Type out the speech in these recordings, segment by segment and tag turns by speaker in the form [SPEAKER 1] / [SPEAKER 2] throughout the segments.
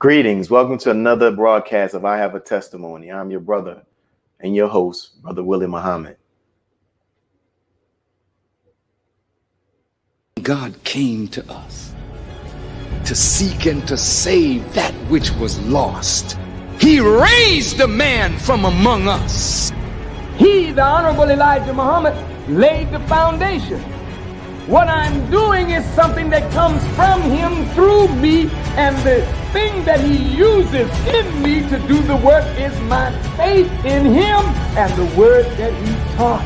[SPEAKER 1] Greetings. Welcome to another broadcast of I Have a Testimony. I'm your brother and your host, Brother Willie Muhammad.
[SPEAKER 2] God came to us to seek and to save that which was lost. He raised a man from among us. He, the Honorable Elijah Muhammad, laid the foundation. What I'm doing is something that comes from him through me, and the thing that he uses in me to do the work is my faith in him and the word that he taught.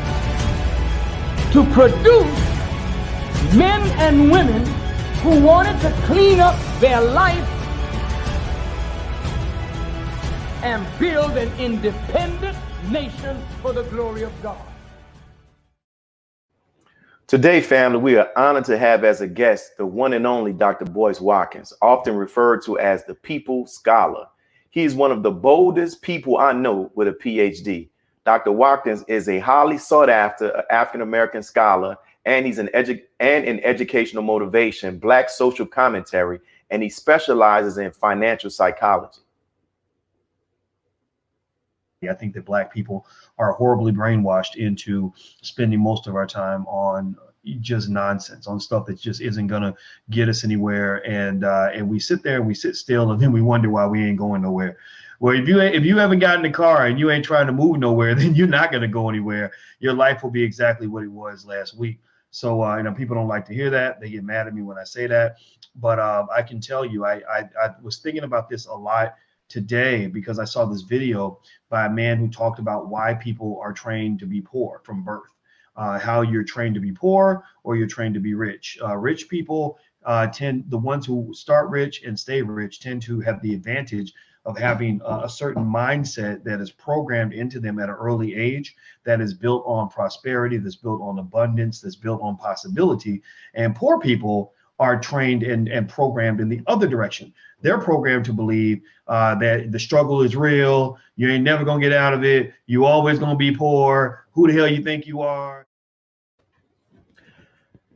[SPEAKER 2] To produce men and women who wanted to clean up their life and build an independent nation for the glory of God.
[SPEAKER 1] Today, family, we are honored to have as a guest the one and only Dr. Boyce Watkins, often referred to as the People Scholar. He is one of the boldest people I know with a PhD. Dr. Watkins is a highly sought after African-American scholar, and he's in educational motivation, Black social commentary, and he specializes in financial psychology.
[SPEAKER 3] I think that Black people are horribly brainwashed into spending most of our time on just nonsense, on stuff that just isn't going to get us anywhere. And we sit there and we sit still, and then we wonder why we ain't going nowhere. Well, if you haven't gotten in the car and you ain't trying to move nowhere, then you're not going to go anywhere. Your life will be exactly what it was last week. So, people don't like to hear that. They get mad at me when I say that. But I can tell you, I was thinking about this a lot today because I saw this video by a man who talked about why people are trained to be poor from birth, how you're trained to be poor or you're trained to be rich. Rich people the ones who start rich and stay rich tend to have the advantage of having a certain mindset that is programmed into them at an early age, that is built on prosperity, that's built on abundance, that's built on possibility. And poor people are trained and programmed in the other direction. They're programmed to believe that the struggle is real. You ain't never gonna get out of it. You always gonna be poor. Who the hell you think you are?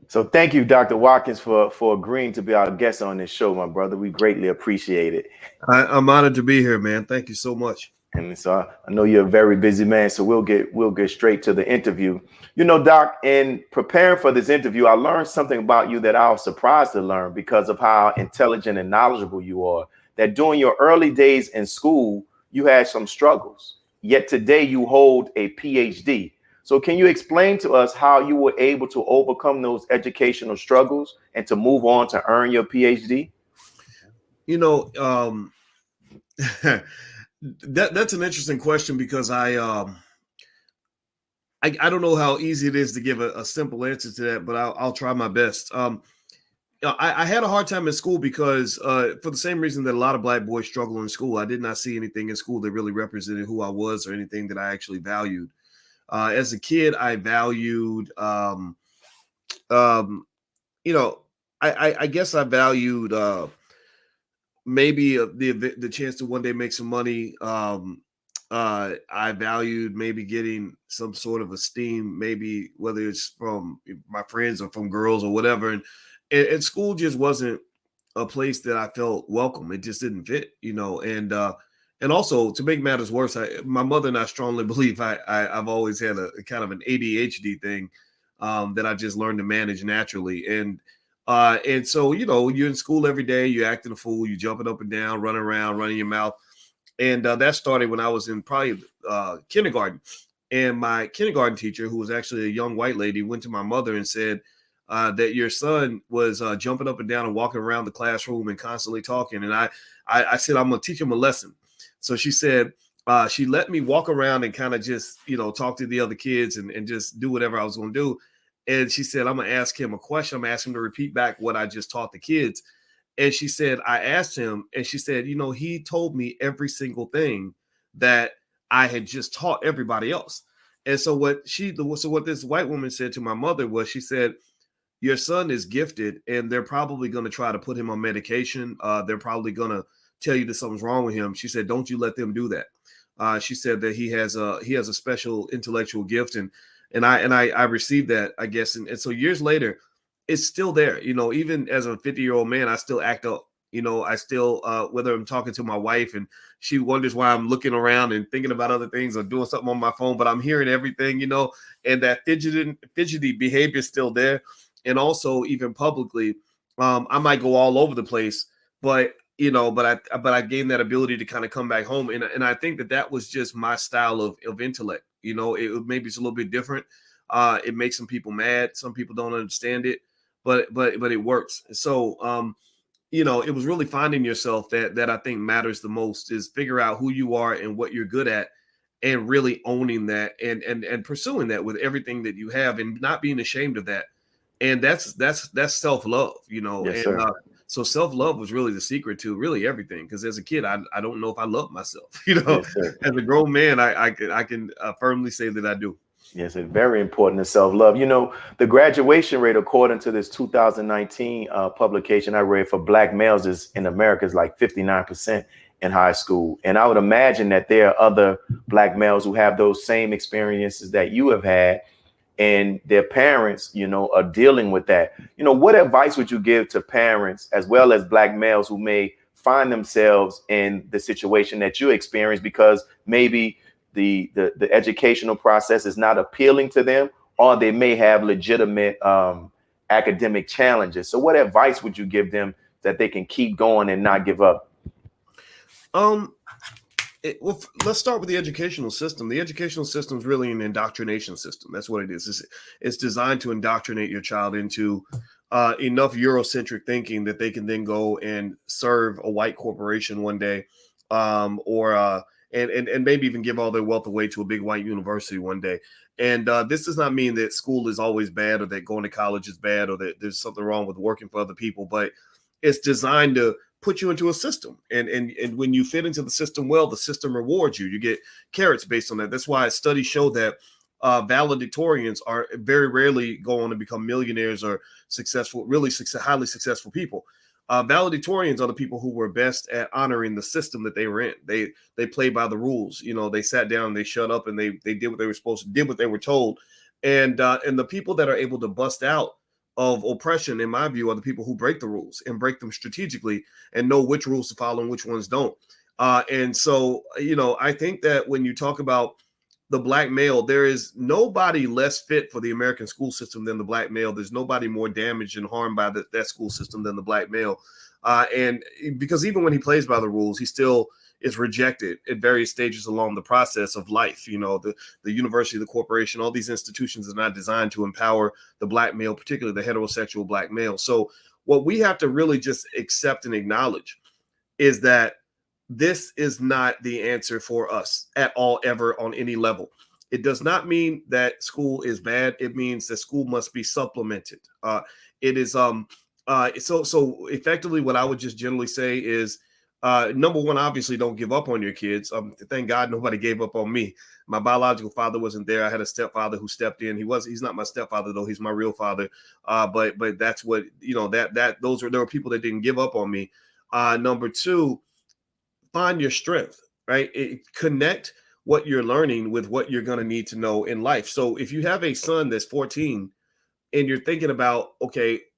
[SPEAKER 1] So thank you, Dr. Watkins, for agreeing to be our guest on this show, my brother. We greatly appreciate it.
[SPEAKER 4] I'm honored to be here, man. Thank you so much.
[SPEAKER 1] And so I know you're a very busy man, so we'll get straight to the interview. You know, Doc, in preparing for this interview, I learned something about you that I was surprised to learn because of how intelligent and knowledgeable you are, that during your early days in school, you had some struggles, yet today you hold a PhD. So can you explain to us how you were able to overcome those educational struggles and to move on to earn your PhD?
[SPEAKER 4] You know, that's an interesting question because I don't know how easy it is to give a simple answer to that, but I'll try my best. I had a hard time in school because for the same reason that a lot of Black boys struggle in school, I did not see anything in school that really represented who I was or anything that I actually valued. As a kid, I valued, I guess I valued maybe the chance to one day make some money. I valued maybe getting some sort of esteem, maybe whether it's from my friends or from girls or whatever. And school just wasn't a place that I felt welcome. It just didn't fit, and also, to make matters worse, my mother and I strongly believe I've always had a kind of an ADHD thing that I just learned to manage naturally. And so, you're in school every day, you're acting a fool, you're jumping up and down, running around, running your mouth. And that started when I was in probably kindergarten. And my kindergarten teacher, who was actually a young white lady, went to my mother and said that your son was jumping up and down and walking around the classroom and constantly talking. And I said, I'm going to teach him a lesson. So she said, she let me walk around and kind of just, talk to the other kids and just do whatever I was going to do. And she said, I'm going to ask him a question. I'm going to ask him to repeat back what I just taught the kids. And she said, I asked him, and she said, he told me every single thing that I had just taught everybody else. And so what this white woman said to my mother was, she said, your son is gifted and they're probably going to try to put him on medication. They're probably going to tell you that something's wrong with him. She said, don't you let them do that. She said that he has a special intellectual gift. And I received that, I guess. And so years later, it's still there. Even as a 50-year-old man, I still act up I still, whether I'm talking to my wife and she wonders why I'm looking around and thinking about other things or doing something on my phone, but I'm hearing everything, and that fidgety behavior is still there. And also even publicly, I might go all over the place, but I gained that ability to kind of come back home. And I think that was just my style of intellect. Maybe it's a little bit different. It makes some people mad. Some people don't understand it, but it works. So, it was really finding yourself that I think matters the most, is figure out who you are and what you're good at, and really owning that and pursuing that with everything that you have, and not being ashamed of that. And that's self-love,
[SPEAKER 1] Yes,
[SPEAKER 4] and
[SPEAKER 1] sir.
[SPEAKER 4] so self-love was really the secret to really everything. Because as a kid, I don't know if I love myself.
[SPEAKER 1] Yes, sir.
[SPEAKER 4] As a grown man, I can firmly say that I do.
[SPEAKER 1] Yes, it's very important to self-love. The graduation rate, according to this 2019 publication I read, for Black males in America is like 59% in high school. And I would imagine that there are other Black males who have those same experiences that you have had, and their parents, are dealing with that. What advice would you give to parents as well as Black males who may find themselves in the situation that you experienced, because maybe the educational process is not appealing to them, or they may have legitimate academic challenges? So what advice would you give them that they can keep going and not give up?
[SPEAKER 4] Let's start with the educational system. The educational system is really an indoctrination system. That's what it is. It's designed to indoctrinate your child into enough Eurocentric thinking that they can then go and serve a white corporation one day, or maybe even give all their wealth away to a big white university one day. And this does not mean that school is always bad, or that going to college is bad, or that there's something wrong with working for other people, but it's designed to put you into a system. And when you fit into the system well, the system rewards you. You get carrots based on that. That's why studies show that valedictorians are very rarely go on to become millionaires or successful, highly successful people. Valedictorians are the people who were best at honoring the system that they were in. They played by the rules. They sat down, they shut up, and they did what they were supposed to, did what they were told. And the people that are able to bust out of oppression, in my view, are the people who break the rules and break them strategically and know which rules to follow and which ones don't. And so, I think that when you talk about the Black male, there is nobody less fit for the American school system than the Black male. There's nobody more damaged and harmed by that school system than the Black male. And because even when he plays by the rules, he still is rejected at various stages along the process of life. The university, the corporation, all these institutions are not designed to empower the Black male, particularly the heterosexual Black male. So what we have to really just accept and acknowledge is that this is not the answer for us at all, ever, on any level. It does not mean that school is bad. It means that school must be supplemented. It is so effectively what I would just generally say is, number one, obviously don't give up on your kids. Thank God nobody gave up on me. My biological father wasn't there. I had a stepfather who stepped in. He's not my stepfather though. He's my real father. But that's what, there were people that didn't give up on me. Number two, find your strength, right? Connect what you're learning with what you're going to need to know in life. So if you have a son that's 14 and you're thinking about,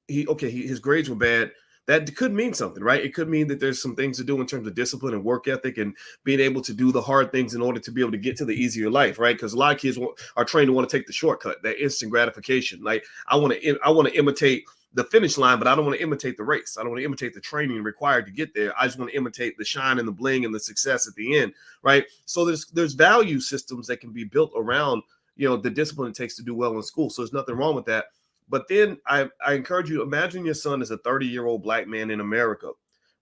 [SPEAKER 4] his grades were bad, that could mean something, right? It could mean that there's some things to do in terms of discipline and work ethic and being able to do the hard things in order to be able to get to the easier life, right? Because a lot of kids are trained to want to take the shortcut, that instant gratification. Like I want to imitate the finish line, but I don't want to imitate the race. I don't want to imitate the training required to get there. I just want to imitate the shine and the bling and the success at the end, right? So there's value systems that can be built around, the discipline it takes to do well in school. So there's nothing wrong with that. But then I encourage you, imagine your son is a 30-year-old Black man in America,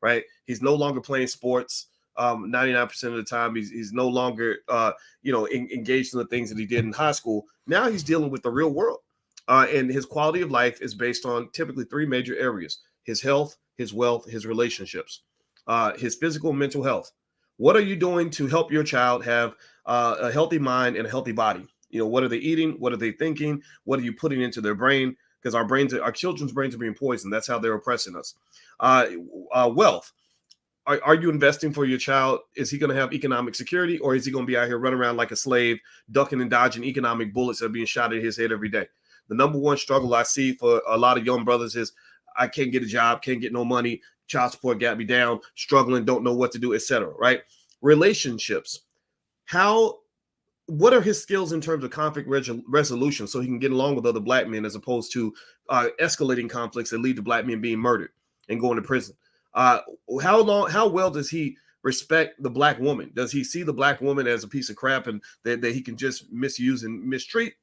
[SPEAKER 4] right? He's no longer playing sports. 99% of the time, he's no longer, engaged in the things that he did in high school. Now he's dealing with the real world. And his quality of life is based on typically three major areas: his health, his wealth, his relationships, his physical and mental health. What are you doing to help your child have a healthy mind and a healthy body? What are they eating? What are they thinking? What are you putting into their brain? Because our children's brains are being poisoned. That's how they're oppressing us. Wealth. Are you investing for your child? Is he going to have economic security, or is he going to be out here running around like a slave, ducking and dodging economic bullets that are being shot at his head every day? The number one struggle I see for a lot of young brothers is, I can't get a job, can't get no money, child support got me down, struggling, don't know what to do, etc. Right? Relationships. What are his skills in terms of conflict resolution so he can get along with other black men as opposed to escalating conflicts that lead to black men being murdered and going to prison? How well does he respect the black woman? Does he see the black woman as a piece of crap and that he can just misuse and mistreat?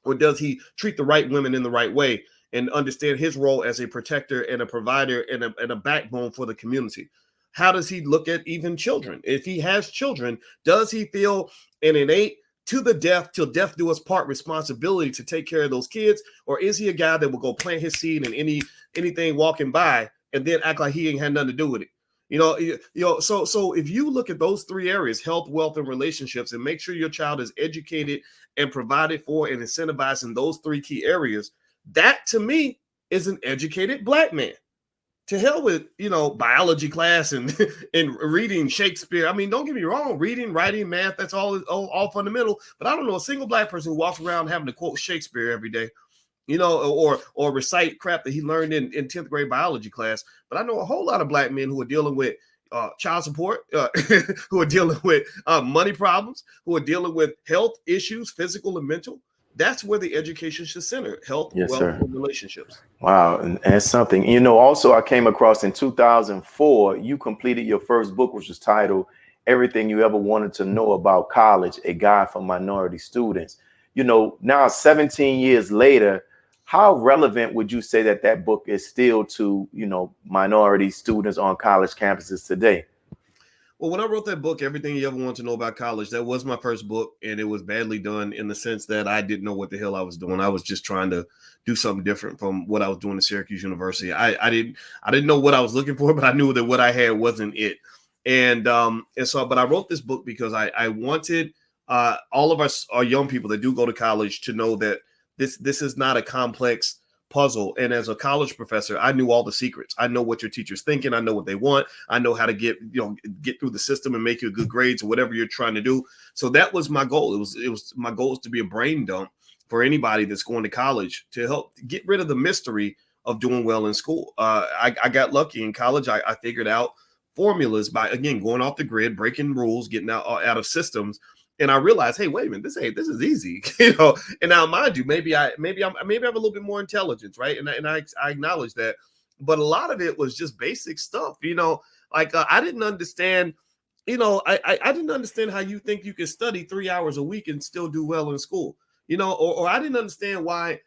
[SPEAKER 4] Or does he treat the right women in the right way and understand his role as a protector and a provider and a backbone for the community? How does he look at even children? If he has children, does he feel an innate to the death till death do us part responsibility to take care of those kids? Or is he a guy that will go plant his seed in anything walking by and then act like he ain't had nothing to do with it? So if you look at those three areas, health, wealth, and relationships, and make sure your child is educated and provided for and incentivized in those three key areas, that to me is an educated black man. To hell with, biology class and reading Shakespeare. I mean, don't get me wrong, reading, writing, math, that's all fundamental. But I don't know a single black person who walks around having to quote Shakespeare every day, or recite crap that he learned in 10th grade biology class. But I know a whole lot of black men who are dealing with child support, who are dealing with money problems, who are dealing with health issues, physical and mental. That's where the education should center: health,
[SPEAKER 1] Yes,
[SPEAKER 4] wealth,
[SPEAKER 1] sir.
[SPEAKER 4] and relationships.
[SPEAKER 1] Wow. And it's something, also I came across in 2004, you completed your first book, which was titled Everything You Ever Wanted to Know About College, a Guide for Minority Students. Now 17 years later, how relevant would you say that book is still to, minority students on college campuses today?
[SPEAKER 4] Well, when I wrote that book, Everything You Ever Want to Know About College, that was my first book, and it was badly done in the sense that I didn't know what the hell I was doing. I was just trying to do something different from what I was doing at Syracuse University. I didn't know what I was looking for, but I knew that what I had wasn't it. But I wrote this book because I wanted all of us, our young people that do go to college, to know that this is not a complex puzzle. And as a college professor, I knew all the secrets. I know what your teacher's thinking. I know what they want. I know how to get through the system and make you good grades or whatever you're trying to do. So that was my goal. It was my goal is to be a brain dump for anybody that's going to college, to help get rid of the mystery of doing well in school. I got lucky in college. I figured out formulas by, again, going off the grid, breaking rules, getting out of systems. And I realized, hey, wait a minute, this is easy, And now, mind you, maybe I have a little bit more intelligence, right? And I acknowledge that, but a lot of it was just basic stuff, I didn't understand, I didn't understand how you think you could study 3 hours a week and still do well in school, or I didn't understand why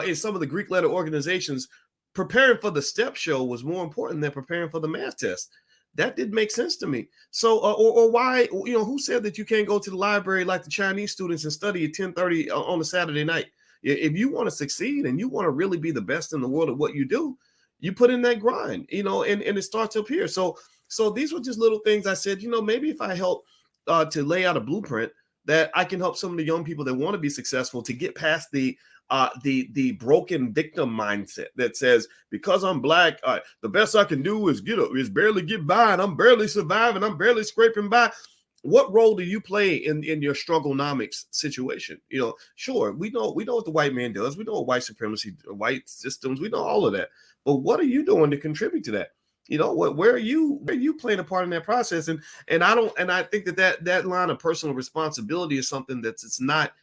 [SPEAKER 4] in some of the Greek letter organizations, preparing for the step show was more important than preparing for the math test. That didn't make sense to me. So, or why, who said that you can't go to the library like the Chinese students and study at 10:30 on a Saturday night? If you want to succeed and you want to really be the best in the world at what you do, you put in that grind, and it starts up here. So these were just little things I said, maybe if I help to lay out a blueprint, that I can help some of the young people that want to be successful to get past the broken victim mindset that says, because I'm black, the best I can do is barely get by, and I'm barely surviving, I'm barely scraping by. What role do you play in your strugglenomics situation? Sure, we know what the white man does. We know what white supremacy, white systems, we know all of that. But what are you doing to contribute to that? Where are you playing a part in that process? And I think that line of personal responsibility is something it's not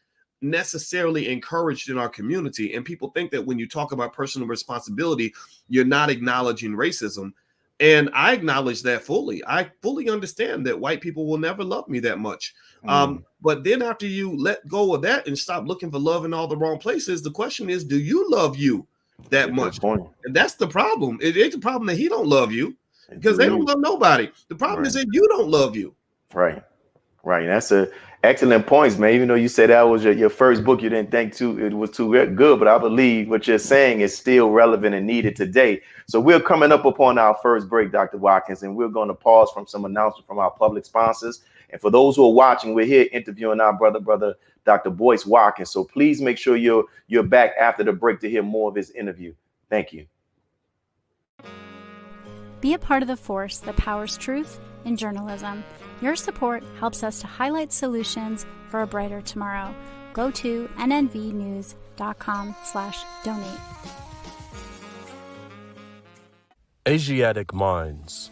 [SPEAKER 4] necessarily encouraged in our community. And people think that when you talk about personal responsibility, you're not acknowledging racism. And I acknowledge that fully. I fully understand that white people will never love me that much. But then after you let go of that and stop looking for love in all the wrong places, the question is, do you love you that much? And that's the problem. It ain't the problem that he don't love you, because they don't love nobody. The problem is that you don't love you.
[SPEAKER 1] Right. That's a excellent points, man. Even though you said that was your first book, you didn't think it was too good, but I believe what you're saying is still relevant and needed today. So we're coming up upon our first break, Dr. Watkins, and we're going to pause from some announcements from our public sponsors. And for those who are watching, we're here interviewing our brother, Dr. Boyce Watkins. So please make sure you're back after the break to hear more of his interview. Thank you.
[SPEAKER 5] Be a part of the force that powers truth in journalism. Your support helps us to highlight solutions for a brighter tomorrow. Go to nnvnews.com/donate.
[SPEAKER 6] Asiatic Minds,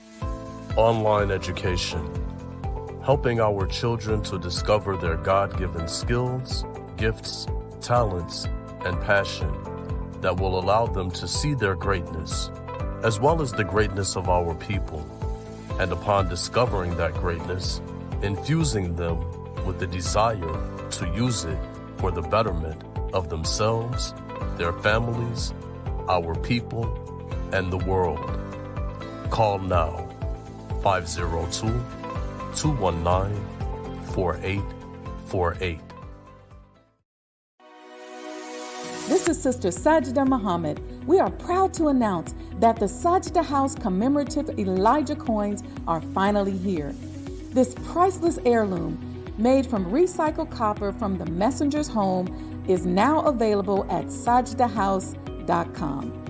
[SPEAKER 6] online education, helping our children to discover their God-given skills, gifts, talents, and passion that will allow them to see their greatness, as well as the greatness of our people, and upon discovering that greatness, infusing them with the desire to use it for the betterment of themselves, their families, our people, and the world. Call now, 502-219-4848.
[SPEAKER 7] This is Sister Sajda Muhammad. We are proud to announce that the Sajda House commemorative Elijah coins are finally here. This priceless heirloom, made from recycled copper from the messenger's home, is now available at sajdahouse.com.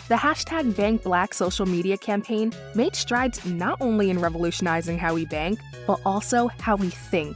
[SPEAKER 8] The hashtag Bank Black social media campaign made strides not only in revolutionizing how we bank, but also how we think.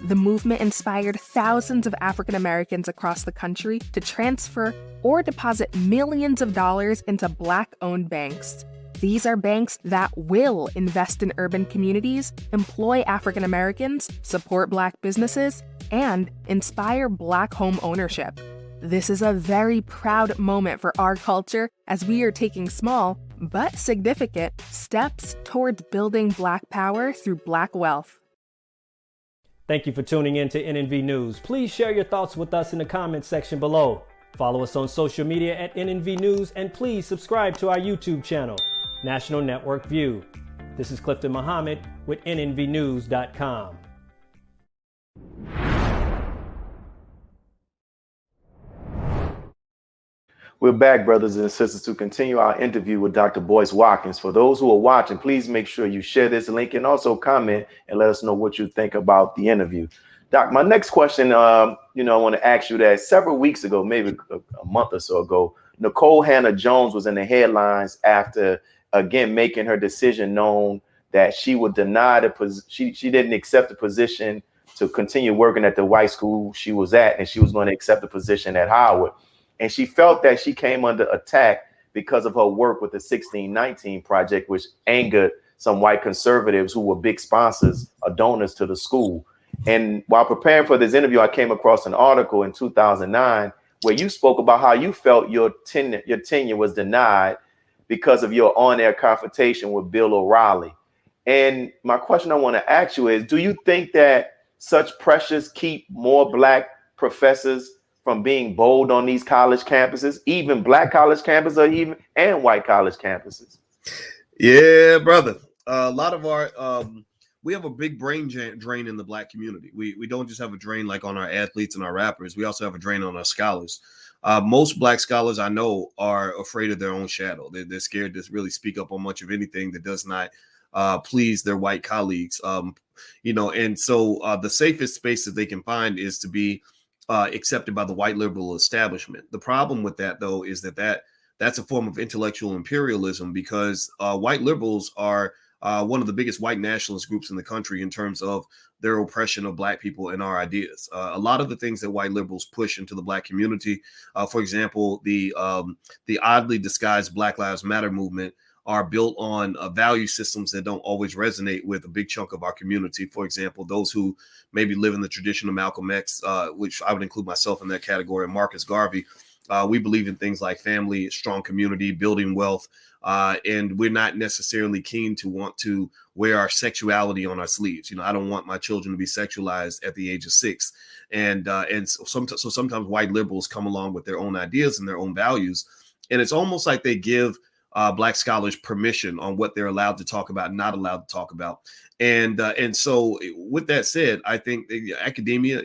[SPEAKER 8] The movement inspired thousands of African Americans across the country to transfer or deposit millions of dollars into Black-owned banks. These are banks that will invest in urban communities, employ African Americans, support Black businesses, and inspire Black home ownership. This is a very proud moment for our culture as we are taking small, but significant, steps towards building Black power through Black wealth.
[SPEAKER 9] Thank you for tuning in to NNV News. Please share your thoughts with us in the comments section below. Follow us on social media at NNV News, and please subscribe to our YouTube channel, National Network View. This is Clifton Muhammad with NNVnews.com.
[SPEAKER 1] We're back, brothers and sisters, to continue our interview with Dr. Boyce Watkins. For those who are watching, please make sure you share this link and also comment and let us know what you think about the interview. Doc, my next question, I want to ask you that several weeks ago, maybe a month or so ago, Nicole Hannah Jones was in the headlines after, again, making her decision known that she would deny she didn't accept the position to continue working at the white school she was at, and she was going to accept the position at Howard. And she felt that she came under attack because of her work with the 1619 Project, which angered some white conservatives who were big sponsors or donors to the school. And while preparing for this interview, I came across an article in 2009 where you spoke about how you felt your tenure was denied because of your on-air confrontation with Bill O'Reilly. And my question I want to ask you is, do you think that such pressures keep more Black professors from being bold on these college campuses, even Black college campuses and white college campuses?
[SPEAKER 4] Yeah, brother. A lot of our we have a big brain drain in the Black community. We don't just have a drain like on our athletes and our rappers. We also have a drain on our scholars. Most Black scholars I know are afraid of their own shadow. They're scared to really speak up on much of anything that does not please their white colleagues. And so the safest space that they can find is to be accepted by the white liberal establishment. The problem with that, though, is that's a form of intellectual imperialism, because white liberals are one of the biggest white nationalist groups in the country in terms of their oppression of Black people and our ideas. A lot of the things that white liberals push into the Black community, for example, the oddly disguised Black Lives Matter movement, are built on value systems that don't always resonate with a big chunk of our community. For example, those who maybe live in the tradition of Malcolm X, which I would include myself in that category, and Marcus Garvey. We believe in things like family, strong community, building wealth, and we're not necessarily keen to want to wear our sexuality on our sleeves. I don't want my children to be sexualized at the age of 6. And so sometimes white liberals come along with their own ideas and their own values, and it's almost like they give Black scholars permission on what they're allowed to talk about, not allowed to talk about. And so with that said, I think academia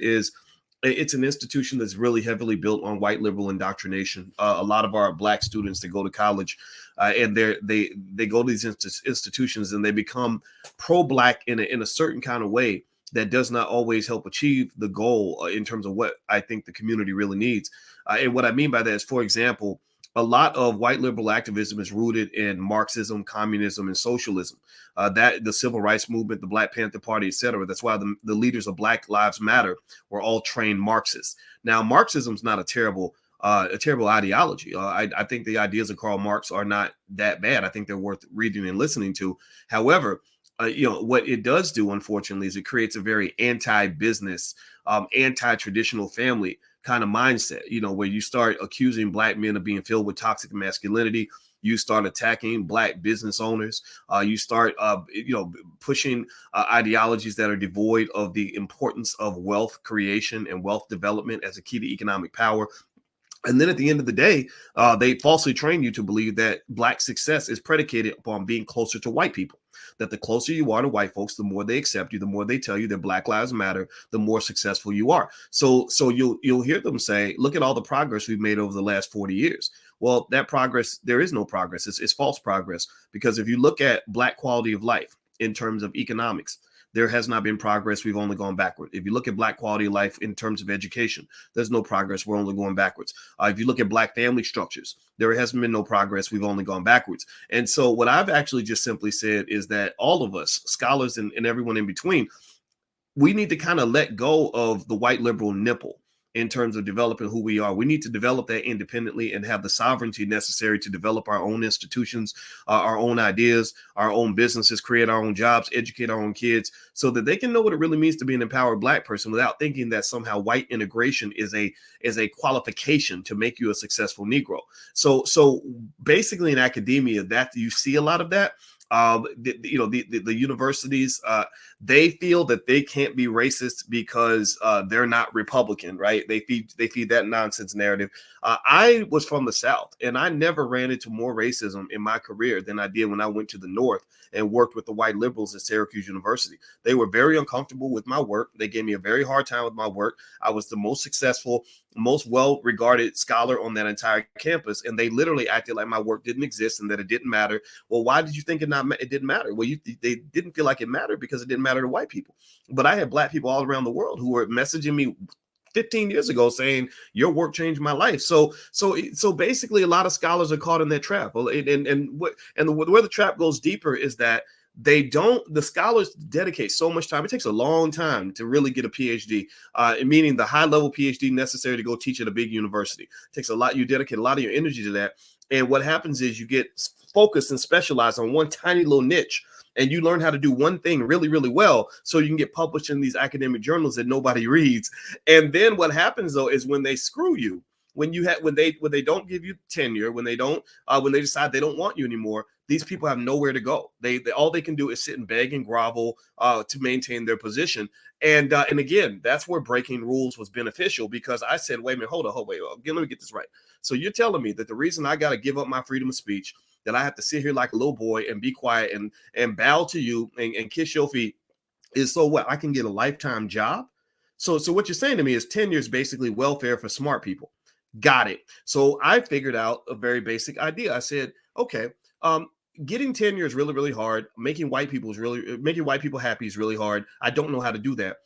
[SPEAKER 4] it's an institution that's really heavily built on white liberal indoctrination. A lot of our Black students that go to college and they go to these institutions and they become pro-Black in a certain kind of way that does not always help achieve the goal in terms of what I think the community really needs. And what I mean by that is, for example, a lot of white liberal activism is rooted in Marxism, communism, and socialism. That the civil rights movement, the Black Panther Party, et cetera. That's why the leaders of Black Lives Matter were all trained Marxists. Now, Marxism is not a terrible ideology. I think the ideas of Karl Marx are not that bad. I think they're worth reading and listening to. However, what it does do, unfortunately, is it creates a very anti-business, anti-traditional family kind of mindset, where you start accusing Black men of being filled with toxic masculinity. You start attacking Black business owners. You start, pushing ideologies that are devoid of the importance of wealth creation and wealth development as a key to economic power. And then at the end of the day, they falsely train you to believe that Black success is predicated upon being closer to white people, that the closer you are to white folks, the more they accept you, the more they tell you that Black lives matter, the more successful you are. So you'll hear them say, look at all the progress we've made over the last 40 years. Well, that progress, there is no progress. It's false progress, because if you look at Black quality of life in terms of economics, there has not been progress. We've only gone backward. If you look at Black quality of life in terms of education, there's no progress. We're only going backwards. If you look at Black family structures, there hasn't been no progress. We've only gone backwards. And so what I've actually just simply said is that all of us, scholars and everyone in between, we need to kind of let go of the white liberal nipple in terms of developing who we are. We need to develop that independently and have the sovereignty necessary to develop our own institutions, our own ideas, our own businesses, create our own jobs, educate our own kids, so that they can know what it really means to be an empowered Black person without thinking that somehow white integration is a qualification to make you a successful Negro. So basically in academia, that you see a lot of that. The universities, they feel that they can't be racist because they're not Republican, right? They feed that nonsense narrative. I was from the South, and I never ran into more racism in my career than I did when I went to the North and worked with the white liberals at Syracuse University. They were very uncomfortable with my work. They gave me a very hard time with my work. I was the most successful, most well-regarded scholar on that entire campus, and they literally acted like my work didn't exist and that it didn't matter. Well, why did you think it didn't matter? Well, they didn't feel like it mattered because it didn't matter to white people. But I had Black people all around the world who were messaging me 15 years ago saying your work changed my life. So basically a lot of scholars are caught in that trap. Where the trap goes deeper is that the scholars dedicate so much time. It takes a long time to really get a PhD, meaning the high level PhD necessary to go teach at a big university. It takes a lot. You dedicate a lot of your energy to that. And what happens is you get focused and specialized on one tiny little niche, and you learn how to do one thing really, really well, so you can get published in these academic journals that nobody reads. And then what happens though is when they screw you, when they don't give you tenure, when they decide they don't want you anymore, these people have nowhere to go. They all they can do is sit and beg and grovel to maintain their position. And again, that's where breaking rules was beneficial, because I said, wait a minute, hold on, let me get this right. So you're telling me that the reason I got to give up my freedom of speech, that I have to sit here like a little boy and be quiet and bow to you and kiss your feet, is so what? I can get a lifetime job? So what you're saying to me is tenure is basically welfare for smart people. Got it. So I figured out a very basic idea. I said, okay, getting tenure is really, really hard. Making white people happy is really hard. I don't know how to do that.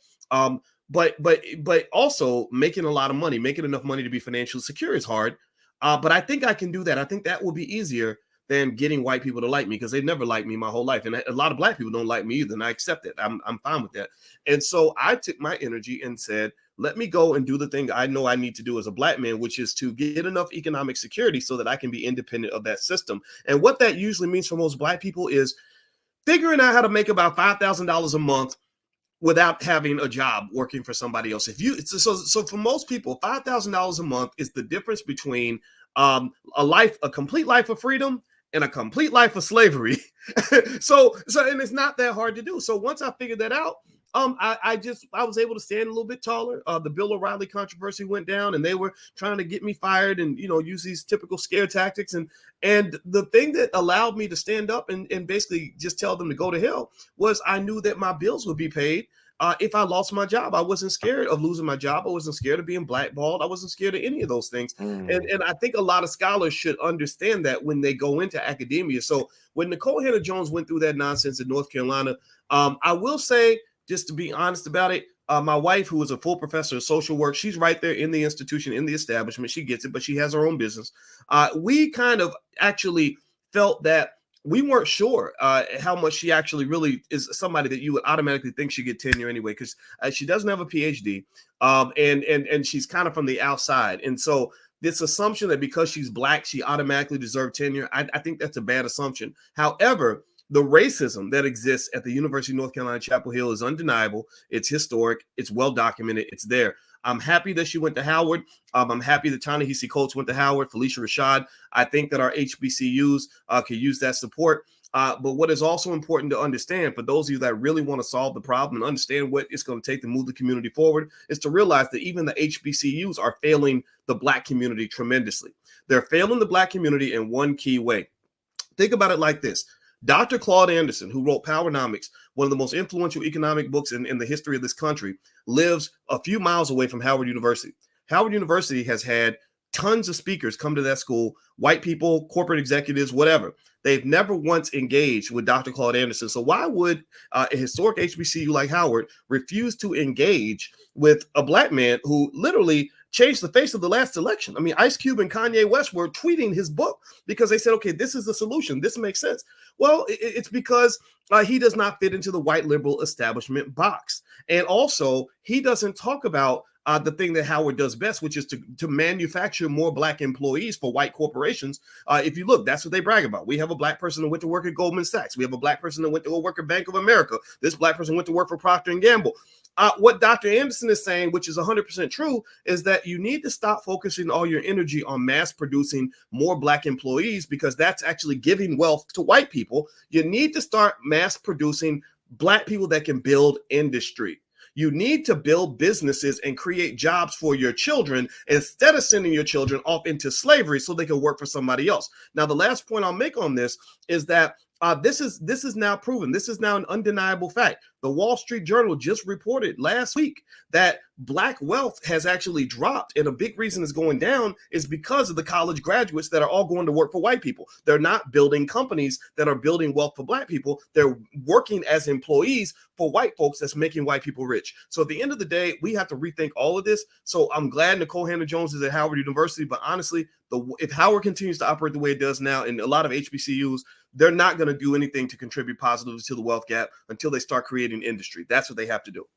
[SPEAKER 4] But also making a lot of money, making enough money to be financially secure is hard. But I think I can do that. I think that will be easier than getting white people to like me, because they never liked me my whole life. And a lot of Black people don't like me either, and I accept it. I'm fine with that. And so I took my energy and said, let me go and do the thing I know I need to do as a Black man, which is to get enough economic security so that I can be independent of that system. And what that usually means for most Black people is figuring out how to make about $5,000 a month without having a job working for somebody else. So for most people, $5,000 a month is the difference between a complete life of freedom and a complete life of slavery. so and it's not that hard to do. So once I figured that out, I was able to stand a little bit taller. The Bill O'Reilly controversy went down, and they were trying to get me fired and use these typical scare tactics. And the thing that allowed me to stand up and basically just tell them to go to hell was I knew that my bills would be paid. If I lost my job, I wasn't scared of losing my job. I wasn't scared of being blackballed. I wasn't scared of any of those things. And I think a lot of scholars should understand that when they go into academia. So when Nicole Hannah-Jones went through that nonsense in North Carolina, I will say, just to be honest about it, my wife, who is a full professor of social work, she's right there in the institution, in the establishment. She gets it, but she has her own business. We kind of actually felt that we weren't sure how much she actually really is somebody that you would automatically think should get tenure anyway, because she doesn't have a PhD, and she's kind of from the outside. And so this assumption that because she's black, she automatically deserved tenure, I think that's a bad assumption. However, the racism that exists at the University of North Carolina, Chapel Hill is undeniable. It's historic. It's well documented. It's there. I'm happy that she went to Howard. I'm happy that Ta-Nehisi Coates went to Howard, Felicia Rashad. I think that our HBCUs could use that support. But what is also important to understand, for those of you that really want to solve the problem and understand what it's going to take to move the community forward, is to realize that even the HBCUs are failing the Black community tremendously. They're failing the Black community in one key way. Think about it like this. Dr. Claude Anderson, who wrote Powernomics, one of the most influential economic books in the history of this country, lives a few miles away from Howard University. Howard University has had tons of speakers come to that school, white people, corporate executives, whatever. They've never once engaged with Dr. Claude Anderson. So why would a historic HBCU like Howard refuse to engage with a Black man who literally changed the face of the last election? I mean, Ice Cube and Kanye West were tweeting his book because they said, okay, this is the solution. This makes sense. Well, it's because he does not fit into the white liberal establishment box. And also, he doesn't talk about the thing that Howard does best, which is to manufacture more Black employees for white corporations. If you look, that's what they brag about. We have a Black person that went to work at Goldman Sachs. We have a Black person that went to go work at Bank of America. This Black person went to work for Procter & Gamble. What Dr. Anderson is saying, which is 100% true, is that you need to stop focusing all your energy on mass producing more Black employees, because that's actually giving wealth to white people. You need to start mass producing Black people that can build industry. You need to build businesses and create jobs for your children instead of sending your children off into slavery so they can work for somebody else. Now, the last point I'll make on this is that this is now proven. This is now an undeniable fact. The Wall Street Journal just reported last week that Black wealth has actually dropped, and a big reason it's going down is because of the college graduates that are all going to work for white people. They're not building companies that are building wealth for Black people. They're working as employees for white folks that's making white people rich. So at the end of the day, we have to rethink all of this. So I'm glad Nicole Hannah-Jones is at Howard University, but honestly, if Howard continues to operate the way it does now, and a lot of HBCUs, they're not going to do anything to contribute positively to the wealth gap until they start creating industry. That's what they have to do.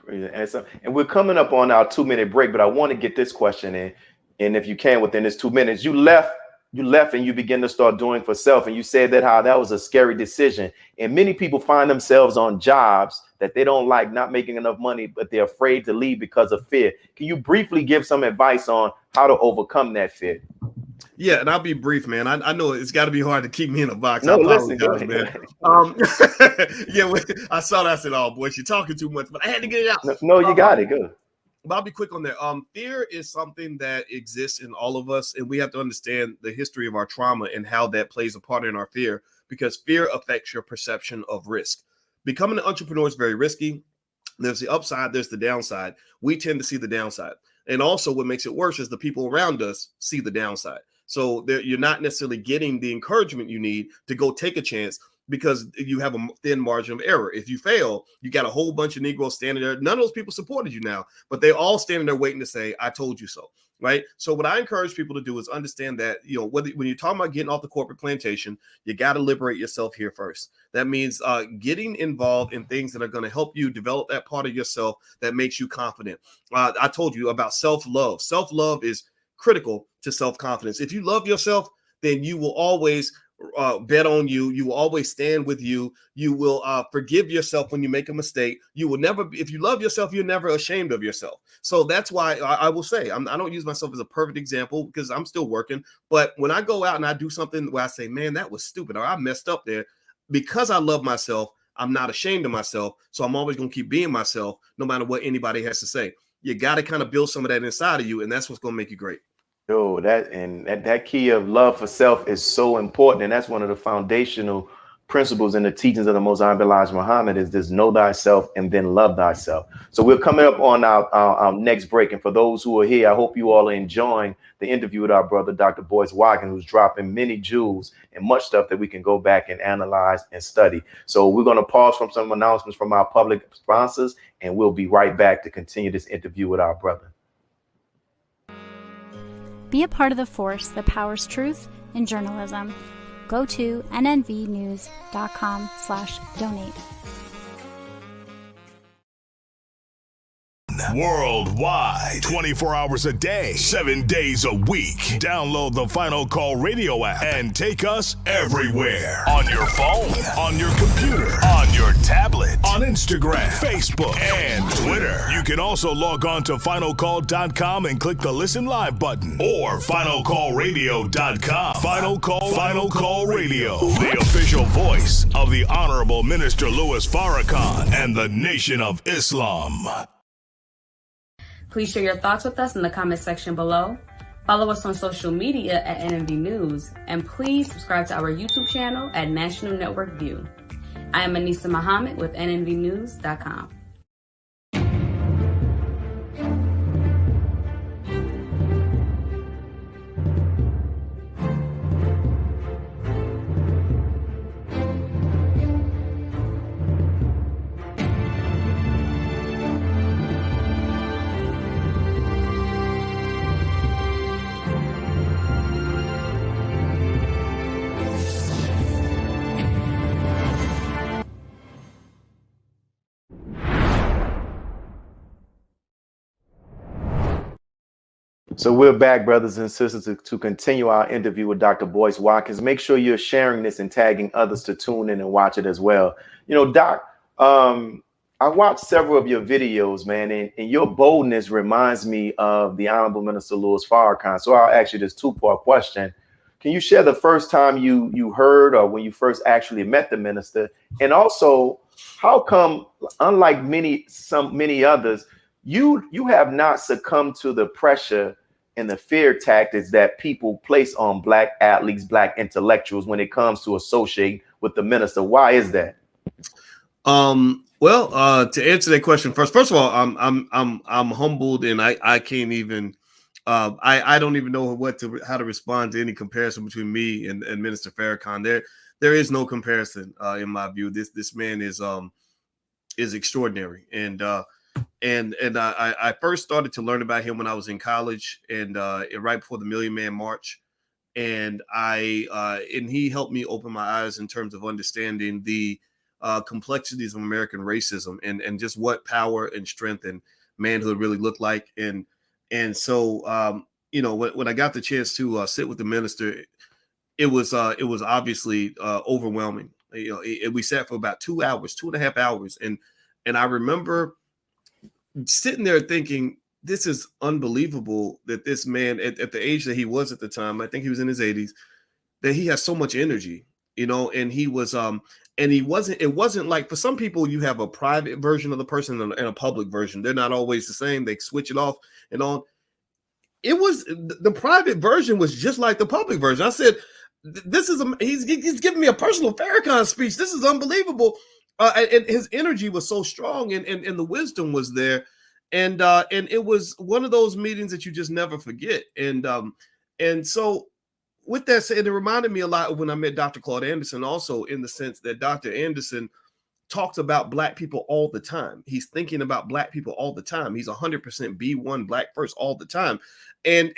[SPEAKER 1] And we're coming up on our 2-minute break, but I want to get this question in. And if you can, within this 2 minutes, you left and you begin to start doing for self. And you said that how that was a scary decision. And many people find themselves on jobs that they don't like, not making enough money, but they're afraid to leave because of fear. Can you briefly give some advice on how to overcome that fear?
[SPEAKER 4] Yeah, and I'll be brief, man. I know it's got to be hard to keep me in a box.
[SPEAKER 1] No,
[SPEAKER 4] I
[SPEAKER 1] listen,
[SPEAKER 4] apologize, man. Yeah, I saw that. I said, "Oh, boy, you're talking too much," but I had to get it out.
[SPEAKER 1] No, you got it. Good.
[SPEAKER 4] But I'll be quick on that. Fear is something that exists in all of us, and we have to understand the history of our trauma and how that plays a part in our fear, because fear affects your perception of risk. Becoming an entrepreneur is very risky. There's the upside, there's the downside. We tend to see the downside. And also what makes it worse is the people around us see the downside. So you're not necessarily getting the encouragement you need to go take a chance, because you have a thin margin of error. If you fail, you got a whole bunch of Negroes standing there. None of those people supported you now, but they're all standing there waiting to say, I told you so, right? So what I encourage people to do is understand that, when you're talking about getting off the corporate plantation, you got to liberate yourself here first. That means getting involved in things that are going to help you develop that part of yourself that makes you confident. I told you about self-love. Self-love is critical to self-confidence. If you love yourself, then you will always bet on you. You will always stand with you. You will forgive yourself when you make a mistake. You will never, if you love yourself, you're never ashamed of yourself. So that's why I will say, I don't use myself as a perfect example because I'm still working. But when I go out and I do something where I say, man, that was stupid, or I messed up there, because I love myself, I'm not ashamed of myself. So I'm always going to keep being myself, no matter what anybody has to say. You got to kind of build some of that inside of you, and that's what's going to make you great.
[SPEAKER 1] Yo, that key of love for self is so important. And that's one of the foundational principles in the teachings of the Most Honorable Elijah Muhammad, is this: know thyself and then love thyself. So we're coming up on our next break. And for those who are here, I hope you all are enjoying the interview with our brother, Dr. Boyce Watkins, who's dropping many jewels and much stuff that we can go back and analyze and study. So we're going to pause from some announcements from our public sponsors, and we'll be right back to continue this interview with our brother.
[SPEAKER 5] Be a part of the force that powers truth in journalism. Go to nnvnews.com/donate.
[SPEAKER 10] worldwide, 24 hours a day, 7 days a week. Download the Final Call Radio app and take us everywhere. On your phone, on your computer, on your tablet, on Instagram, Facebook, and Twitter. You can also log on to finalcall.com and click the Listen Live button, or finalcallradio.com. Final Call Radio, the official voice of the Honorable Minister Louis Farrakhan and the Nation of Islam.
[SPEAKER 11] Please share your thoughts with us in the comment section below. Follow us on social media at NNV News, and please subscribe to our YouTube channel at National Network View. I am Anissa Muhammad with nnvnews.com.
[SPEAKER 1] So we're back, brothers and sisters, to continue our interview with Dr. Boyce Watkins. Make sure you're sharing this and tagging others to tune in and watch it as well. You know, Doc, I watched several of your videos, man, and your boldness reminds me of the Honorable Minister Louis Farrakhan. So I'll ask you this two-part question. Can you share the first time you heard, or when you first actually met the minister? And also, how come, unlike many others, you have not succumbed to the pressure and the fear tactics that people place on Black athletes, Black intellectuals when it comes to associating with the minister? Why is that?
[SPEAKER 4] Well, to answer that question first of all, I'm humbled, and I can't even I don't even know how to respond to any comparison between me and Minister Farrakhan. There is no comparison in my view. This man is extraordinary, and I first started to learn about him when I was in college, and right before the Million Man March, and he helped me open my eyes in terms of understanding the complexities of American racism and just what power and strength and manhood really look like. And so you know, when I got the chance to sit with the minister, it was obviously overwhelming. You know, we sat for about 2 hours, 2.5 hours, and I remember sitting there thinking, this is unbelievable that this man at the age that he was at the time, I think he was in his 80s, that he has so much energy, you know, and he was it wasn't like, for some people you have a private version of the person and a public version. They're not always the same. They switch it off and on. It was the private version was just like the public version. I said, this is he's giving me a personal Farrakhan speech. This is unbelievable. And his energy was so strong, and the wisdom was there, and it was one of those meetings that you just never forget. And so, with that said, it reminded me a lot of when I met Dr. Claude Anderson, also in the sense that Dr. Anderson talks about Black people all the time. He's thinking about Black people all the time. He's 100% B1 Black first all the time, and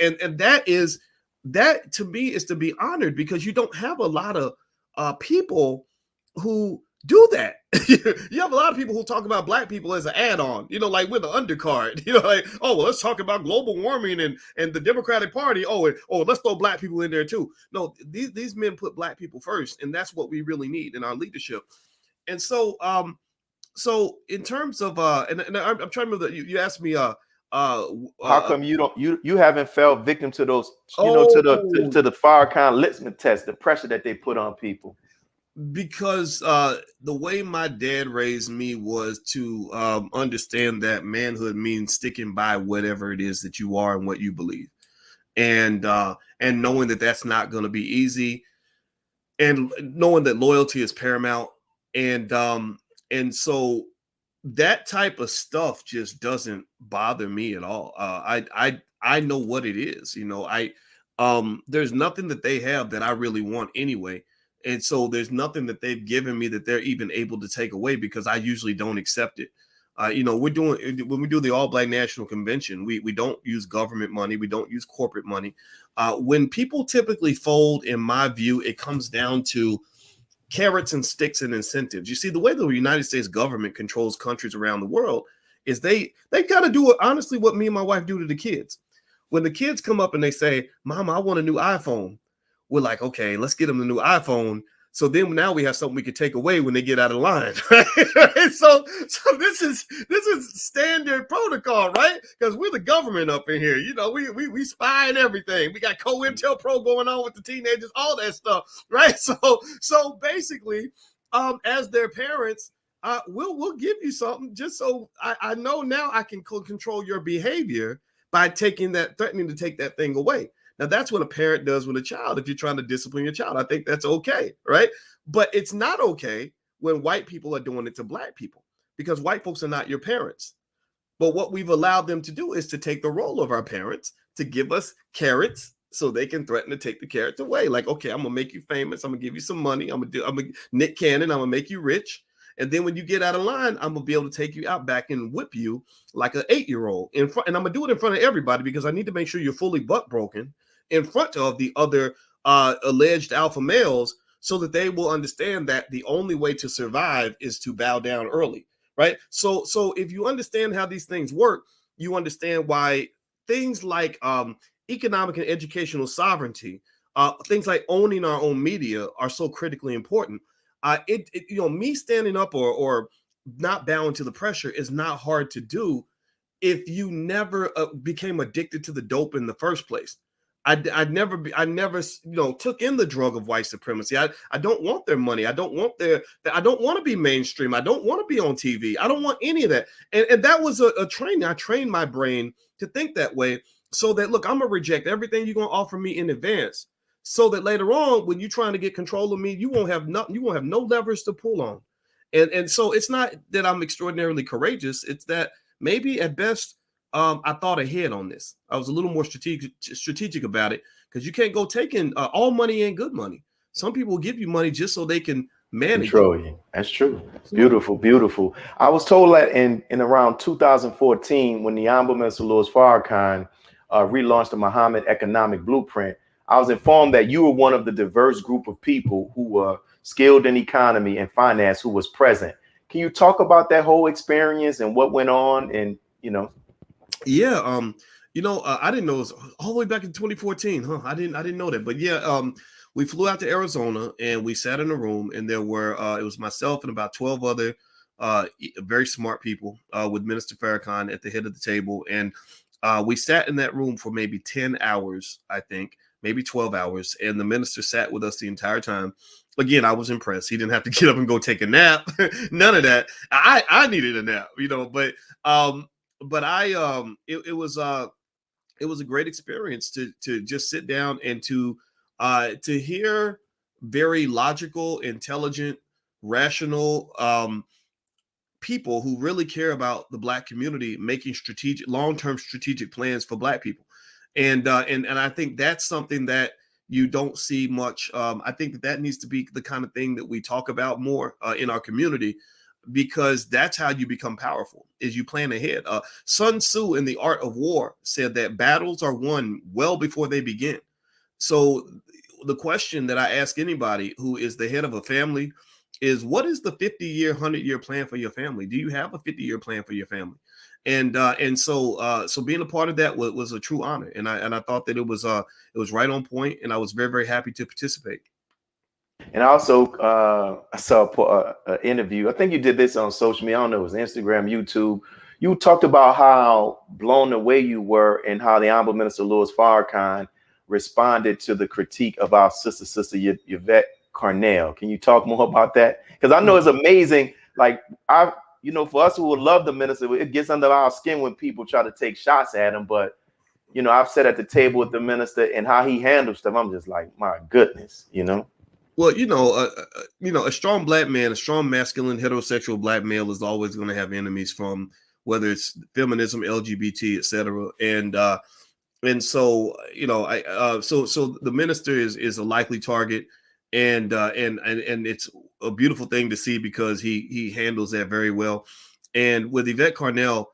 [SPEAKER 4] that to me is to be honored, because you don't have a lot of people who do that. You have a lot of people who talk about Black people as an add-on, you know, like with the undercard, you know, like, oh, well, let's talk about global warming and the Democratic Party. Oh, let's throw Black people in there too. No, these men put Black people first, and that's what we really need in our leadership. And so, so in terms of, and I'm trying to remember that you asked me, how
[SPEAKER 1] come you haven't fell victim to those, to the Farrakhan litmus test, the pressure that they put on people?
[SPEAKER 4] Because the way my dad raised me was to understand that manhood means sticking by whatever it is that you are and what you believe, and knowing that that's not going to be easy, and knowing that loyalty is paramount, and so that type of stuff just doesn't bother me at all. I know what it is, you know. There's nothing that they have that I really want anyway. And so there's nothing that they've given me that they're even able to take away, because I usually don't accept it. You know, when we do the All Black National Convention, we don't use government money. We don't use corporate money. When people typically fold, in my view, it comes down to carrots and sticks and incentives. You see, the way the United States government controls countries around the world is they kind of do honestly what me and my wife do to the kids. When the kids come up and they say, Mama, I want a new iPhone. We're like, okay, let's get them the new iPhone. So then now we have something we could take away when they get out of line. Right? So this is standard protocol, right? Because we're the government up in here. You know, we spy and everything. We got COINTELPRO going on with the teenagers, all that stuff, right? So basically, as their parents, we'll give you something just so I know now I can control your behavior by threatening to take that thing away. Now, that's what a parent does with a child. If you're trying to discipline your child, I think that's okay, right? But it's not okay when white people are doing it to black people, because white folks are not your parents. But what we've allowed them to do is to take the role of our parents, to give us carrots so they can threaten to take the carrots away. Like, okay, I'm going to make you famous. I'm going to give you some money. I'm Nick Cannon. I'm going to make you rich. And then when you get out of line, I'm going to be able to take you out back and whip you like an 8-year-old in front. And I'm going to do it in front of everybody because I need to make sure you're fully butt broken in front of the other alleged alpha males, so that they will understand that the only way to survive is to bow down early, right? So if you understand how these things work, you understand why things like economic and educational sovereignty, things like owning our own media are so critically important. Me standing up or not bowing to the pressure is not hard to do if you never became addicted to the dope in the first place. I never took in the drug of white supremacy. I don't want their money. I don't want to be mainstream. I don't want to be on TV. I don't want any of that. And that was a training. I trained my brain to think that way, so that, look, I'm going to reject everything you're going to offer me in advance, so that later on, when you're trying to get control of me, you won't have no levers to pull on. And so it's not that I'm extraordinarily courageous. It's that maybe at best, I thought ahead on this. I was a little more strategic about it, because you can't go taking all money ain't good money. Some people will give you money just so they can manage
[SPEAKER 1] control you. That's true. Beautiful, beautiful. I was told that in around 2014, when the Honorable Minister Louis Farrakhan relaunched the Muhammad Economic Blueprint, I was informed that you were one of the diverse group of people who were skilled in economy and finance who was present. Can you talk about that whole experience and what went on? And
[SPEAKER 4] Yeah, I didn't know it was all the way back in 2014. I didn't know that. But yeah, we flew out to Arizona and we sat in a room, and there were it was myself and about 12 other very smart people with Minister Farrakhan at the head of the table, and we sat in that room for maybe 10 hours, I think, maybe 12 hours, and the minister sat with us the entire time. Again, I was impressed. He didn't have to get up and go take a nap. None of that. I needed a nap, but it was a great experience to just sit down and to hear very logical, intelligent, rational people who really care about the Black community making long-term strategic plans for Black people. And I think that's something that you don't see much. I think that needs to be the kind of thing that we talk about more in our community, because that's how you become powerful, is you plan ahead. Sun Tzu in The Art of War said that battles are won well before they begin. So the question that I ask anybody who is the head of a family is, what is the 50-year, 100-year plan for your family? Do you have a 50-year plan for your family? And so being a part of that was a true honor. And I thought that it was right on point, and I was very, very happy to participate.
[SPEAKER 1] And also, I saw an interview. I think you did this on social media. I don't know, it was Instagram, YouTube. You talked about how blown away you were and how the Honorable Minister Louis Farrakhan responded to the critique of our sister Yvette Carnell. Can you talk more about that? Because I know it's amazing. Like, for us who would love the minister, it gets under our skin when people try to take shots at him. But, I've sat at the table with the minister and how he handles stuff. I'm just like, my goodness,
[SPEAKER 4] Well, a strong Black man, a strong masculine heterosexual Black male is always going to have enemies, from whether it's feminism, LGBT, etc. And so, so the minister is a likely target, and it's a beautiful thing to see, because he handles that very well. And with Yvette Carnell,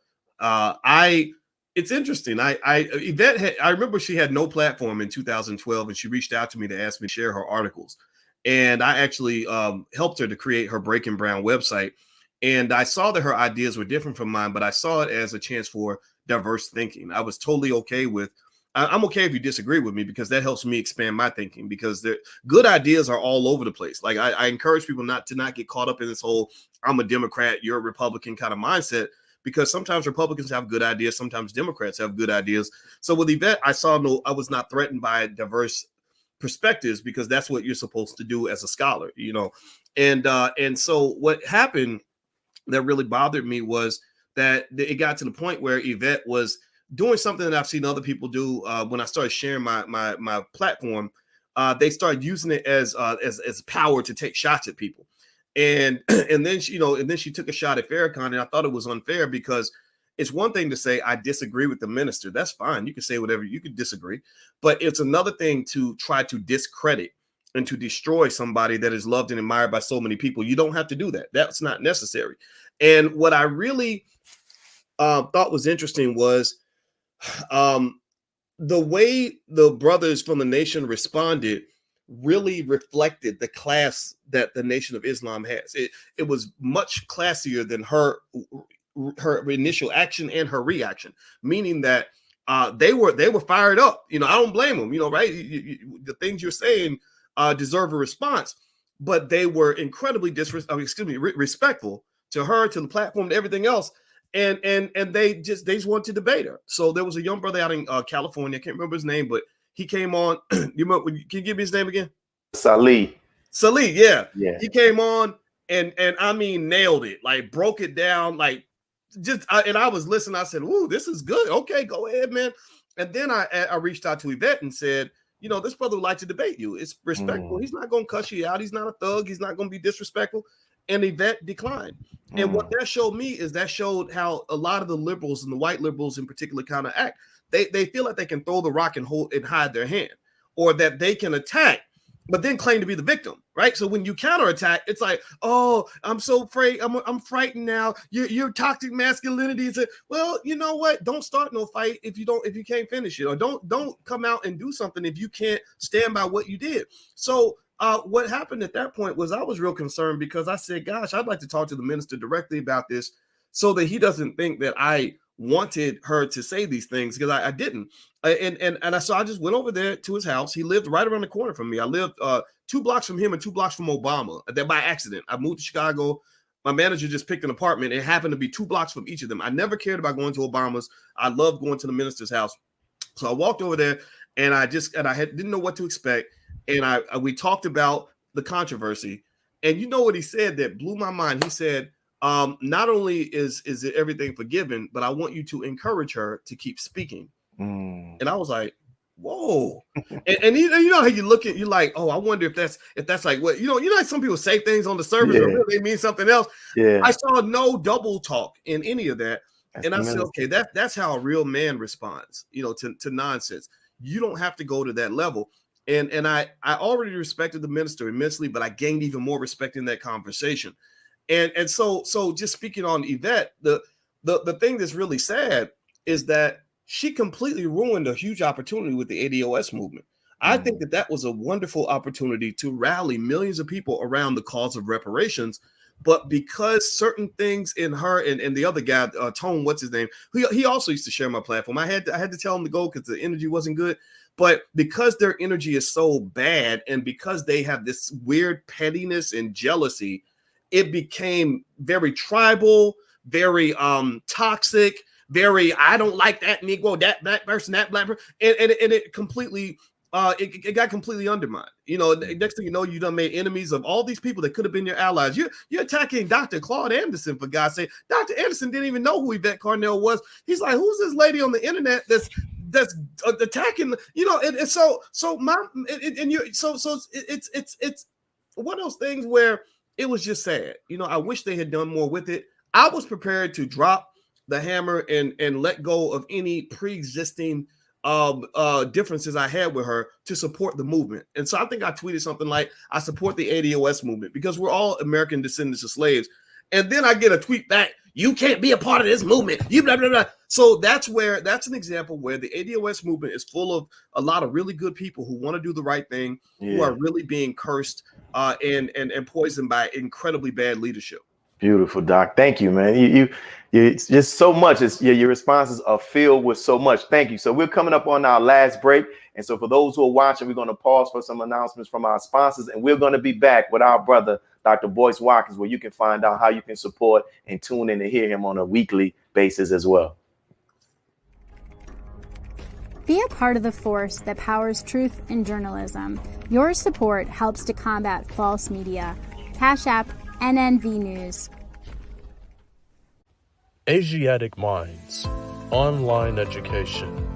[SPEAKER 4] it's interesting. Yvette I remember she had no platform in 2012, and she reached out to me to ask me to share her articles. And I actually helped her to create her Breaking Brown website. And I saw that her ideas were different from mine, but I saw it as a chance for diverse thinking. I was totally okay with, I'm okay if you disagree with me, because that helps me expand my thinking, because the good ideas are all over the place. Like I encourage people not get caught up in this whole, I'm a Democrat, you're a Republican kind of mindset, because sometimes Republicans have good ideas. Sometimes Democrats have good ideas. So with Yvette, I was not threatened by diverse perspectives, because that's what you're supposed to do as a scholar, and so what happened that really bothered me was that it got to the point where Yvette was doing something that I've seen other people do. When I started sharing my platform, they started using it as power to take shots at people, and then she took a shot at Farrakhan, and I thought it was unfair, because it's one thing to say I disagree with the minister. That's fine. You can say whatever, you can disagree, but it's another thing to try to discredit and to destroy somebody that is loved and admired by so many people. You don't have to do that. That's not necessary. And what I really thought was interesting was the way the brothers from the Nation responded really reflected the class that the Nation of Islam has. It was much classier than her initial action and her reaction, meaning that they were fired up. I don't blame them. Right? The things you're saying deserve a response, but they were incredibly respectful to her, to the platform, to everything else, and they just wanted to debate her. So there was a young brother out in California, I can't remember his name, but he came on. Can you give me his name again?
[SPEAKER 1] Salih,
[SPEAKER 4] yeah. He came on and I mean nailed it, like broke it down, like and I was listening. I said, "Ooh, this is good. Okay, go ahead, man." And then I reached out to Yvette and said, this brother would like to debate you. It's respectful. He's not going to cuss you out. He's not a thug. He's not going to be disrespectful. And Yvette declined. And what that showed me is that showed how a lot of the liberals, and the white liberals in particular, kind of act. They feel like they can throw the rock and hide their hand, or that they can attack, but then claim to be the victim, right? So when you counterattack, it's like, oh, I'm so afraid, I'm frightened now. Your toxic masculinity is well, you know what? Don't start no fight if you can't finish it, or don't come out and do something if you can't stand by what you did. So what happened at that point was I was real concerned, because I said, gosh, I'd like to talk to the minister directly about this, so that he doesn't think that I wanted her to say these things, because I didn't. So I just went over there to his house. He lived right around the corner from me. I lived 2 blocks from him and 2 blocks from Obama. That by accident. I moved to Chicago. My manager just picked an apartment. It happened to be 2 blocks from each of them. I never cared about going to Obama's. I loved going to the minister's house. So I walked over there, and didn't know what to expect. And we talked about the controversy. And you know what he said that blew my mind? He said, not only is it everything forgiven, but I want you to encourage her to keep speaking. And I was like, whoa. and you know how you look at, you're like, oh, I wonder if that's like what, like some people say things on the surface, but really they mean something else. Yeah. I saw no double talk in any of that. And I said, okay, that's how a real man responds, to nonsense. You don't have to go to that level. And I already respected the minister immensely, but I gained even more respect in that conversation. And so just speaking on Yvette, the thing that's really sad is that she completely ruined a huge opportunity with the ADOS movement. I think that was a wonderful opportunity to rally millions of people around the cause of reparations. But because certain things in her and the other guy, Tone, what's his name? He also used to share my platform. I had to tell him to go because the energy wasn't good. But because their energy is so bad, and because they have this weird pettiness and jealousy, it became very tribal, very toxic, very I don't like that Negro, that black person, that black person, and it completely it got completely undermined. Next thing you know, you done made enemies of all these people that could have been your allies. You're attacking Dr. Claude Anderson, for God's sake. Dr. Anderson didn't even know who Yvette Carnell was. He's like, who's this lady on the internet that's attacking? It's one of those things where it was just sad. I wish they had done more with it. I was prepared to drop the hammer and let go of any pre-existing differences I had with her to support the movement. And so I think I tweeted something like, I support the ADOS movement because we're all American descendants of slaves. And then I get a tweet back, you can't be a part of this movement. You blah, blah, blah. So that's an example where the ADOS movement is full of a lot of really good people who want to do the right thing, who are really being cursed and poisoned by incredibly bad leadership.
[SPEAKER 1] Beautiful, Doc. Thank you, man. It's just so much. Your responses are filled with so much. Thank you. So we're coming up on our last break. And so for those who are watching, we're going to pause for some announcements from our sponsors. And we're going to be back with our brother, Dr. Boyce Watkins, where you can find out how you can support and tune in to hear him on a weekly basis as well.
[SPEAKER 5] Be a part of the force that powers truth in journalism. Your support helps to combat false media. Cash App NNV News.
[SPEAKER 6] Asiatic Minds, online education,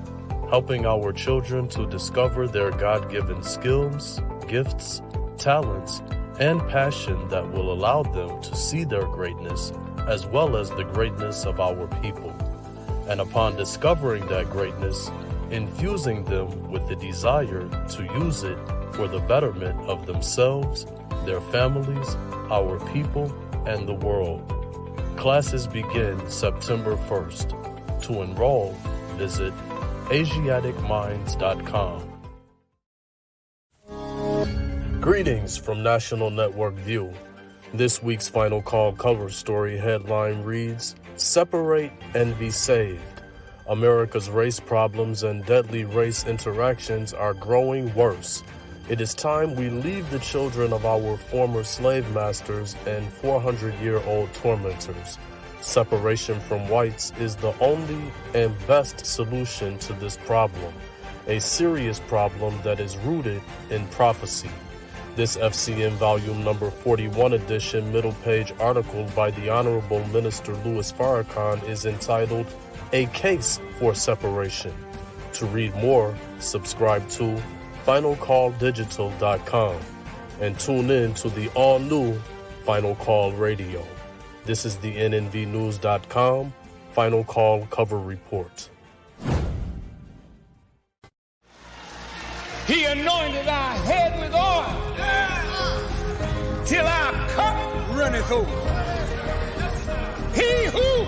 [SPEAKER 6] helping our children to discover their God-given skills, gifts, talents, and passion that will allow them to see their greatness as well as the greatness of our people. And upon discovering that greatness, infusing them with the desire to use it for the betterment of themselves, their families, our people, and the world. Classes begin September 1st. To enroll, visit AsiaticMinds.com. Greetings from National Network View. This week's Final Call cover story headline reads, "Separate and Be Saved. America's race problems and deadly race interactions are growing worse. It is time we leave the children of our former slave masters and 400-year-old tormentors. Separation from whites is the only and best solution to this problem, a serious problem that is rooted in prophecy." This FCN Volume Number 41 edition middle page article by the Honorable Minister Louis Farrakhan is entitled, "A Case for Separation." To read more, subscribe to FinalCallDigital.com and tune in to the all-new Final Call Radio. This is the NNVNews.com Final Call Cover Report.
[SPEAKER 2] He anointed our head with oil till our cup runneth over. He who,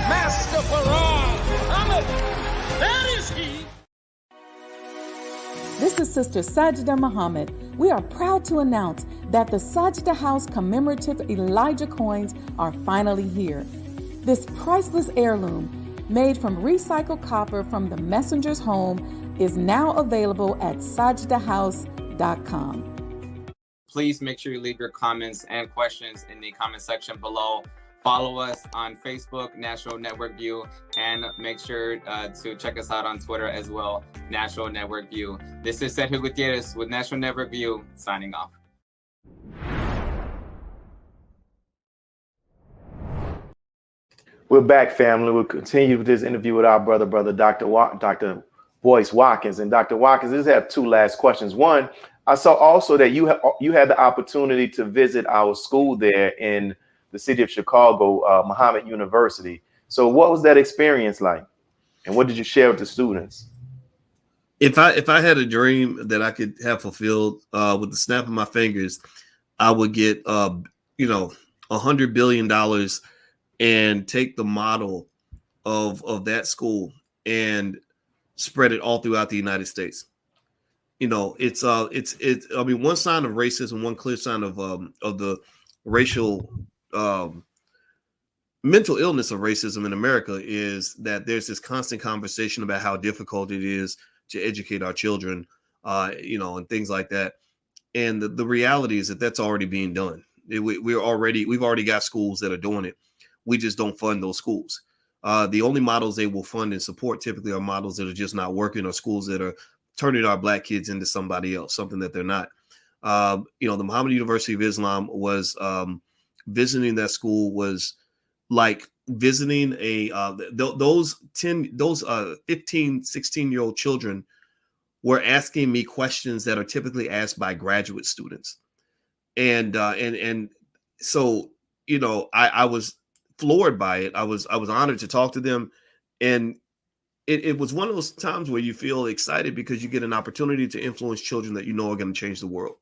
[SPEAKER 2] Master Farrakhan, Muhammad, that is he.
[SPEAKER 7] This is Sister Sajda Muhammad. We are proud to announce that the Sajda House commemorative Elijah coins are finally here. This priceless heirloom, made from recycled copper from the messenger's home, is now available at sajdahouse.com.
[SPEAKER 12] Please make sure you leave your comments and questions in the comment section below. Follow us on Facebook, National Network View, and make sure to check us out on Twitter as well, National Network View. This is Sergio Gutierrez with National Network View, signing off.
[SPEAKER 1] We're back, family. We'll continue with this interview with our brother Dr. Boyce Watkins. And Dr. Watkins, I just have two last questions. One, I saw also that you had the opportunity to visit our school there in the city of Chicago, Muhammad University. So what was that experience like? And what did you share with the students?
[SPEAKER 4] If I had a dream that I could have fulfilled with the snap of my fingers, I would get $100 billion and take the model of that school and spread it all throughout the United States. It's one sign of racism, one clear sign of the racial mental illness of racism in America is that there's this constant conversation about how difficult it is to educate our children, and things like that. And the reality is that that's already being done. We've already got schools that are doing it. We just don't fund those schools. The only models they will fund and support typically are models that are just not working, or schools that are turning our black kids into somebody else, something that they're not. The Muhammad University of Islam was visiting that school was like visiting those 15, 16-year-old children were asking me questions that are typically asked by graduate students. And so, I was floored by it. I was honored to talk to them. And it was one of those times where you feel excited because you get an opportunity to influence children that are going to change the world.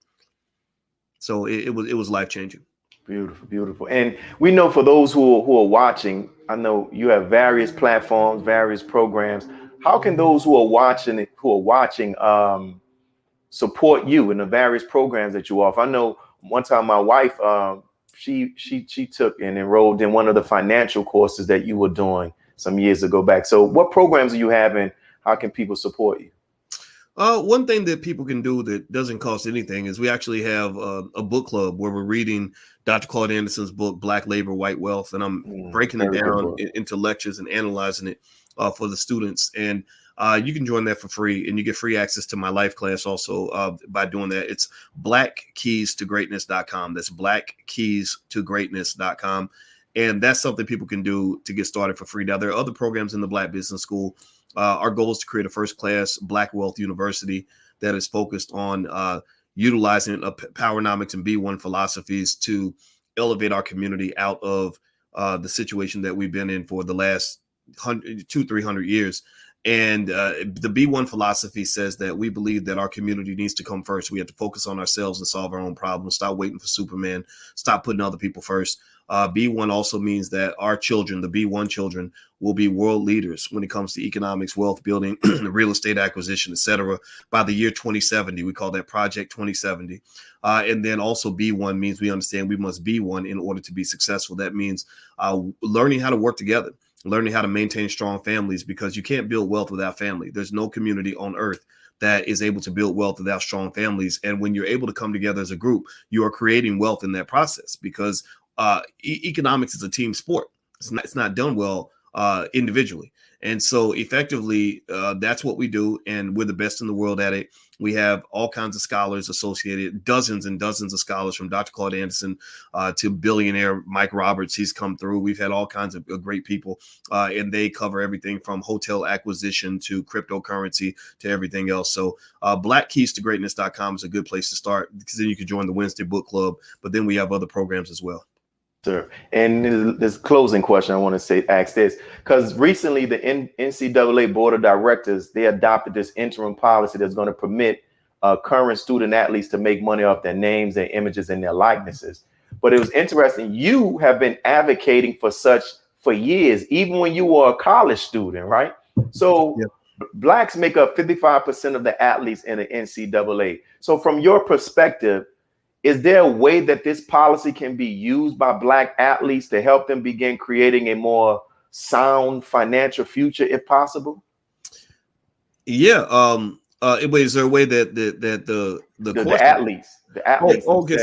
[SPEAKER 4] So it was life-changing.
[SPEAKER 1] Beautiful, beautiful. And we know for those who are watching, I know you have various platforms, various programs. How can those who are watching support you in the various programs that you offer? I know one time my wife she took and enrolled in one of the financial courses that you were doing some years ago back. So what programs are you having? How can people support you?
[SPEAKER 4] One thing that people can do that doesn't cost anything is we actually have a book club where we're reading Dr. Claude Anderson's book, Black Labor, White Wealth, and I'm breaking it down into lectures and analyzing it for the students. And you can join that for free, and you get free access to my life class also by doing that. It's blackkeystogreatness.com. That's blackkeystogreatness.com. And that's something people can do to get started for free. Now, there are other programs in the Black Business School. Our goal is to create a first-class Black Wealth University that is focused on utilizing Powernomics and B1 philosophies to elevate our community out of the situation that we've been in for the last 200-300 years. And the B1 philosophy says that we believe that our community needs to come first. We have to focus on ourselves and solve our own problems. Stop waiting for Superman. Stop putting other people first. B1 also means that our children, the B1 children, will be world leaders when it comes to economics, wealth building, real estate acquisition, etc. by the year 2070. We call that Project 2070. And then also B1 means we understand we must be one in order to be successful. That means learning how to work together, learning how to maintain strong families, because you can't build wealth without family. There's no community on earth that is able to build wealth without strong families. And when you're able to come together as a group, you are creating wealth in that process, because economics is a team sport. It's not done well individually. And so effectively, that's what we do. And we're the best in the world at it. We have all kinds of scholars associated, dozens and dozens of scholars, from Dr. Claude Anderson to billionaire Mike Roberts. He's come through. We've had all kinds of great people, and they cover everything from hotel acquisition to cryptocurrency to everything else. So blackkeystogreatness.com is a good place to start, because then you can join the Wednesday book club. But then we have other programs as well.
[SPEAKER 1] Sir, and this closing question I want to ask this, because recently the NCAA Board of Directors, they adopted this interim policy that's going to permit current student athletes to make money off their names, their images, and their likenesses. But it was interesting. You have been advocating for such for years, even when you were a college student, right? So Blacks make up 55% of the athletes in the NCAA. So from your perspective, is there a way that this policy can be used by Black athletes to help them begin creating a more sound financial future, if possible?
[SPEAKER 4] Yeah. Is there a way that the athletes? Okay.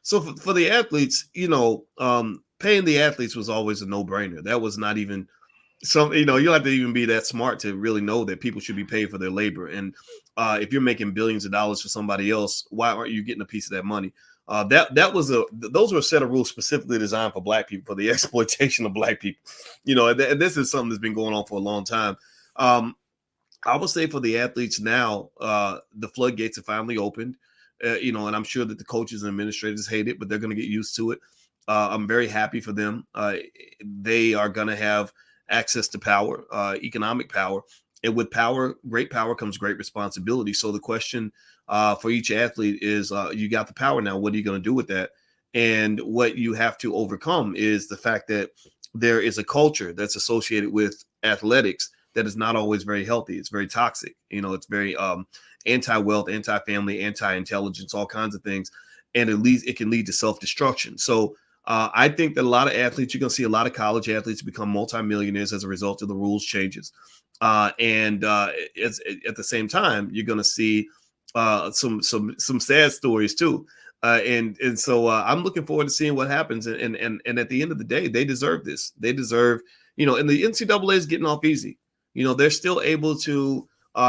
[SPEAKER 4] So for the athletes, paying the athletes was always a no-brainer. That was not even you don't have to even be that smart to really know that people should be paid for their labor. And if you're making billions of dollars for somebody else, why aren't you getting a piece of that money? Those were a set of rules specifically designed for Black people, for the exploitation of Black people. And this is something that's been going on for a long time. I would say for the athletes now, the floodgates have finally opened. And I'm sure that the coaches and administrators hate it, but they're going to get used to it. I'm very happy for them. They are going to have access to power, economic power. And with power, great power comes great responsibility. So the question for each athlete is, you got the power now, what are you going to do with that? And what you have to overcome is the fact that there is a culture that's associated with athletics that is not always very healthy. It's very toxic. It's very anti-wealth, anti-family, anti-intelligence, all kinds of things. And it can lead to self-destruction. So I think that a lot of athletes, you're going to see a lot of college athletes become multimillionaires as a result of the rules changes. And it's, at the same time, you're going to see some sad stories too. And so I'm looking forward to seeing what happens. And at the end of the day, they deserve this. They deserve, and the NCAA is getting off easy. They're still able to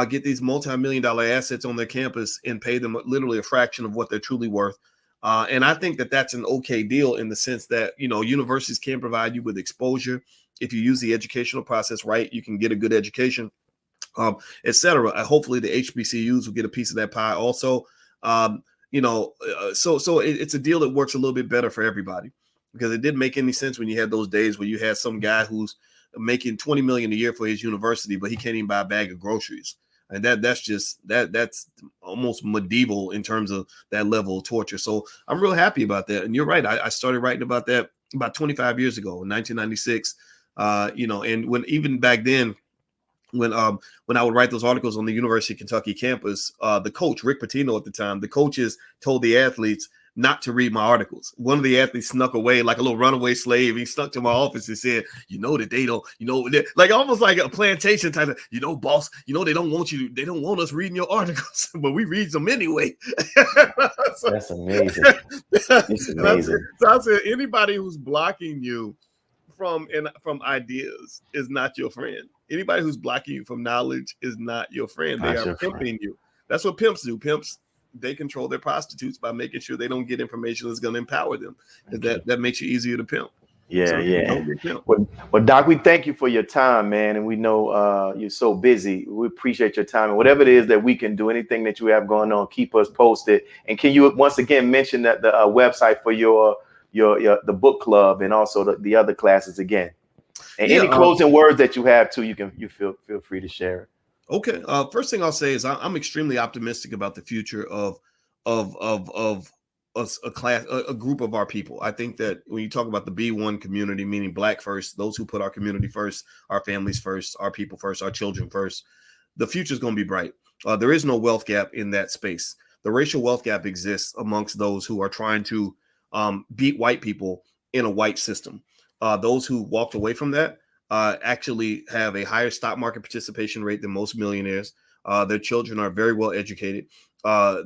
[SPEAKER 4] get these multi-million-dollar assets on their campus and pay them literally a fraction of what they're truly worth. And I think that that's an okay deal in the sense that, universities can provide you with exposure. If you use the educational process right, you can get a good education, et cetera. Hopefully the HBCUs will get a piece of that pie also. So it's a deal that works a little bit better for everybody, because it didn't make any sense when you had those days where you had some guy who's making $20 million a year for his university, but he can't even buy a bag of groceries. And that's almost medieval in terms of that level of torture. So I'm real happy about that. And you're right. I started writing about that about 25 years ago in 1996. And when even back then, when I would write those articles on the University of Kentucky campus, the coach, Rick Pitino at the time, the coaches told the athletes, not to read my articles. One of the athletes snuck away like a little runaway slave. He snuck to my office and said, that they don't, like almost like a plantation type of, boss, they don't want they don't want us reading your articles, but we read them anyway.
[SPEAKER 1] That's amazing. It's amazing.
[SPEAKER 4] So I said, anybody who's blocking you from ideas is not your friend. Anybody who's blocking you from knowledge is not your friend. They are pimping you. That's what pimps do. Pimps, they control their prostitutes by making sure they don't get information that's going to empower them. That makes you easier to pimp.
[SPEAKER 1] Yeah. Well, Doc, we thank you for your time, man. And we know you're so busy. We appreciate your time. And whatever it is that we can do, anything that you have going on, keep us posted. And can you once again mention that the website for the book club and also the other classes again? And any closing words that you have too, you feel free to share it.
[SPEAKER 4] Okay. First thing I'll say is I'm extremely optimistic about the future of a group of our people. I think that when you talk about the B1 community, meaning Black first, those who put our community first, our families first, our people first, our children first, the future is going to be bright. There is no wealth gap in that space. The racial wealth gap exists amongst those who are trying to beat white people in a white system. Those who walked away from that actually have a higher stock market participation rate than most millionaires. Their children are very well educated.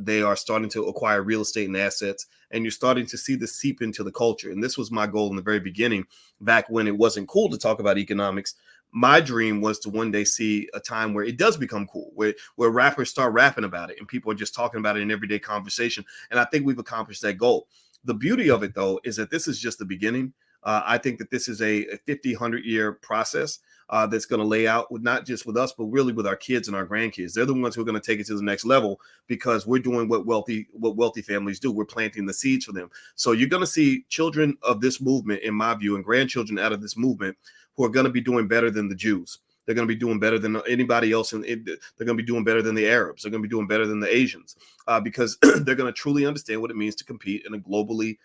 [SPEAKER 4] They are starting to acquire real estate and assets, and you're starting to see this seep into the culture. And this was my goal in the very beginning, back when it wasn't cool to talk about economics. My dream was to one day see a time where it does become cool, where rappers start rapping about it and people are just talking about it in everyday conversation. And I think we've accomplished that goal. The beauty of it, though, is that this is just the beginning. I think that this is a 50, 100-year process that's going to lay out not just with us, but really with our kids and our grandkids. They're the ones who are going to take it to the next level because we're doing what wealthy families do. We're planting the seeds for them. So you're going to see children of this movement, in my view, and grandchildren out of this movement who are going to be doing better than the Jews. They're going to be doing better than anybody else. And they're going to be doing better than the Arabs. They're going to be doing better than the Asians because they're going to truly understand what it means to compete in a globally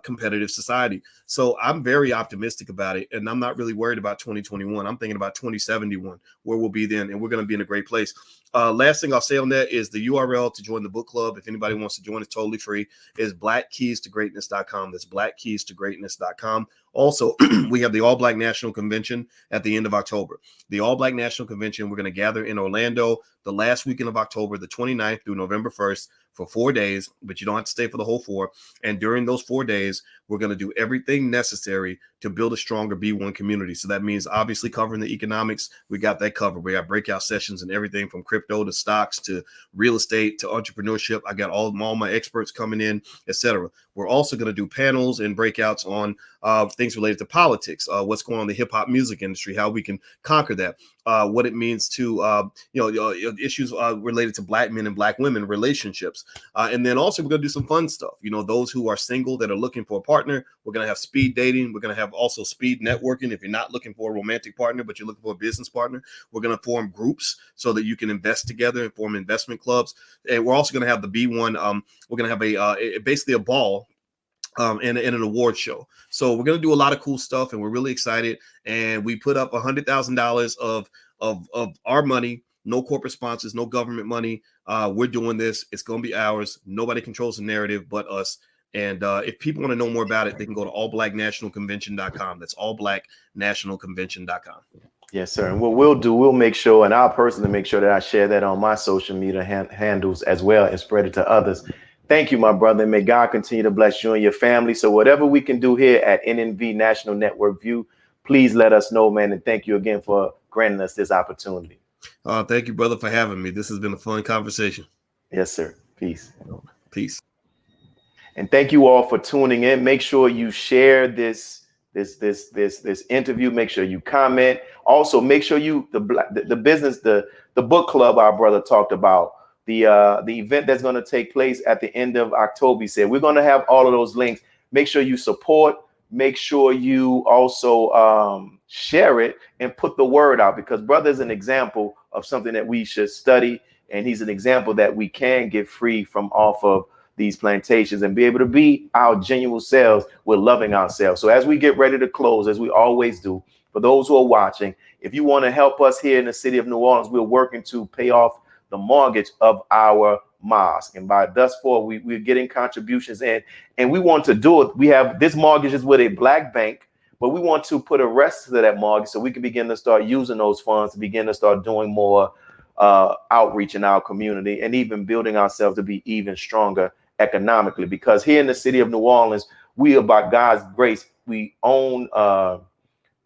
[SPEAKER 4] competitive society. So I'm very optimistic about it. And I'm not really worried about 2021. I'm thinking about 2071, where we'll be then. And we're going to be in a great place. Last thing I'll say on that is the URL to join the book club. If anybody wants to join, it's totally free. Is blackkeystogreatness.com. That's blackkeystogreatness.com. Also, we have the All Black National Convention at the end of October. The All Black National Convention, we're going to gather in Orlando the last weekend of October, the 29th through November 1st, for 4 days, but you don't have to stay for the whole 4. And during those 4 days, we're going to do everything necessary to build a stronger B1 community. So that means obviously covering the economics. We got that covered. We got breakout sessions and everything from crypto to stocks to real estate to entrepreneurship. I got all my experts coming in, etc. We're also going to do panels and breakouts on things related to politics, what's going on in the hip hop music industry, how we can conquer that, what it means to, issues related to Black men and Black women relationships. And then also we're going to do some fun stuff. Those who are single that are looking for a partner, we're going to have speed dating. We're going to have also speed networking. If you're not looking for a romantic partner, but you're looking for a business partner, we're going to form groups so that you can invest together and form investment clubs. And we're also going to have the B1. We're going to have basically a ball and an award show. So we're going to do a lot of cool stuff, and we're really excited. And we put up $100,000 of our money, no corporate sponsors, no government money. We're doing this. It's going to be ours. Nobody controls the narrative but us. And if people want to know more about it, they can go to allblacknationalconvention.com. That's allblacknationalconvention.com.
[SPEAKER 1] Yes, sir. And what we'll do, we'll make sure, and I'll personally make sure that I share that on my social media handles as well and spread it to others. Thank you, my brother. And may God continue to bless you and your family. So whatever we can do here at NNV National Network View, please let us know, man. And thank you again for granting us this opportunity.
[SPEAKER 4] Thank you, brother, for having me. This has been a fun conversation.
[SPEAKER 1] Yes, sir. Peace.
[SPEAKER 4] Peace.
[SPEAKER 1] And thank you all for tuning in. Make sure you share this interview. Make sure you comment. Also, make sure you the book club our brother talked about, the event that's going to take place at the end of October. He said we're going to have all of those links. Make sure you support. Make sure you also share it and put the word out, because brother is an example of something that we should study, and he's an example that we can get free from off of these plantations and be able to be our genuine selves with loving ourselves. So as we get ready to close, as we always do, for those who are watching, if you want to help us here in the city of New Orleans, we're working to pay off the mortgage of our mosque. And by thus far, we're getting contributions in, and we want to do it. We have this mortgage is with a black bank, but we want to put a rest to that mortgage so we can begin to start using those funds to begin to start doing more outreach in our community and even building ourselves to be even stronger economically. Because here in the city of New Orleans, we are, by God's grace, we own a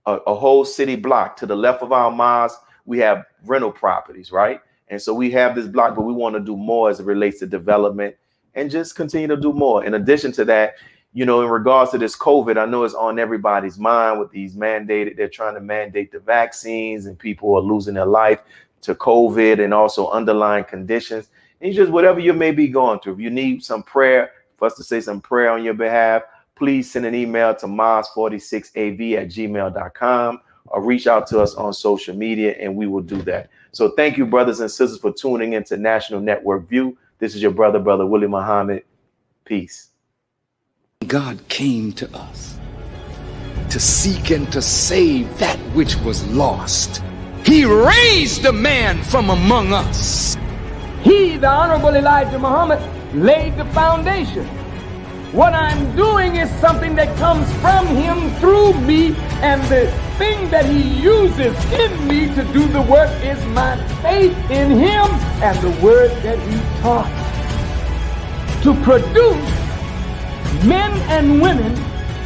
[SPEAKER 1] whole city block. To the left of our mosque, we have rental properties, right? And so we have this block, but we want to do more as it relates to development and just continue to do more. In addition to that, you know, in regards to this COVID, I know it's on everybody's mind with these they're trying to mandate the vaccines, and people are losing their life to COVID and also underlying conditions. And just whatever you may be going through, if you need some prayer, for us to say some prayer on your behalf, please send an email to mos46av@gmail.com or reach out to us on social media, and we will do that. So thank you, brothers and sisters, for tuning into National Network View. This is your brother Willie Muhammad. Peace.
[SPEAKER 2] God came to us to seek and to save that which was lost. He raised a man from among us.
[SPEAKER 13] He, the Honorable Elijah Muhammad, laid the foundation. What I'm doing is something that comes from him through me, and the thing that he uses in me to do the work is my faith in him and the word that he taught. To produce men and women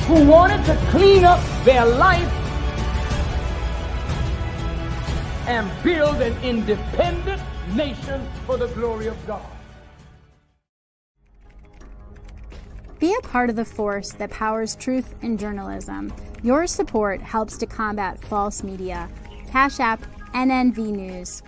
[SPEAKER 13] who wanted to clean up their life and build an independent nation for the glory of God.
[SPEAKER 5] Be a part of the force that powers truth in journalism. Your support helps to combat false media. Cash App NNV News.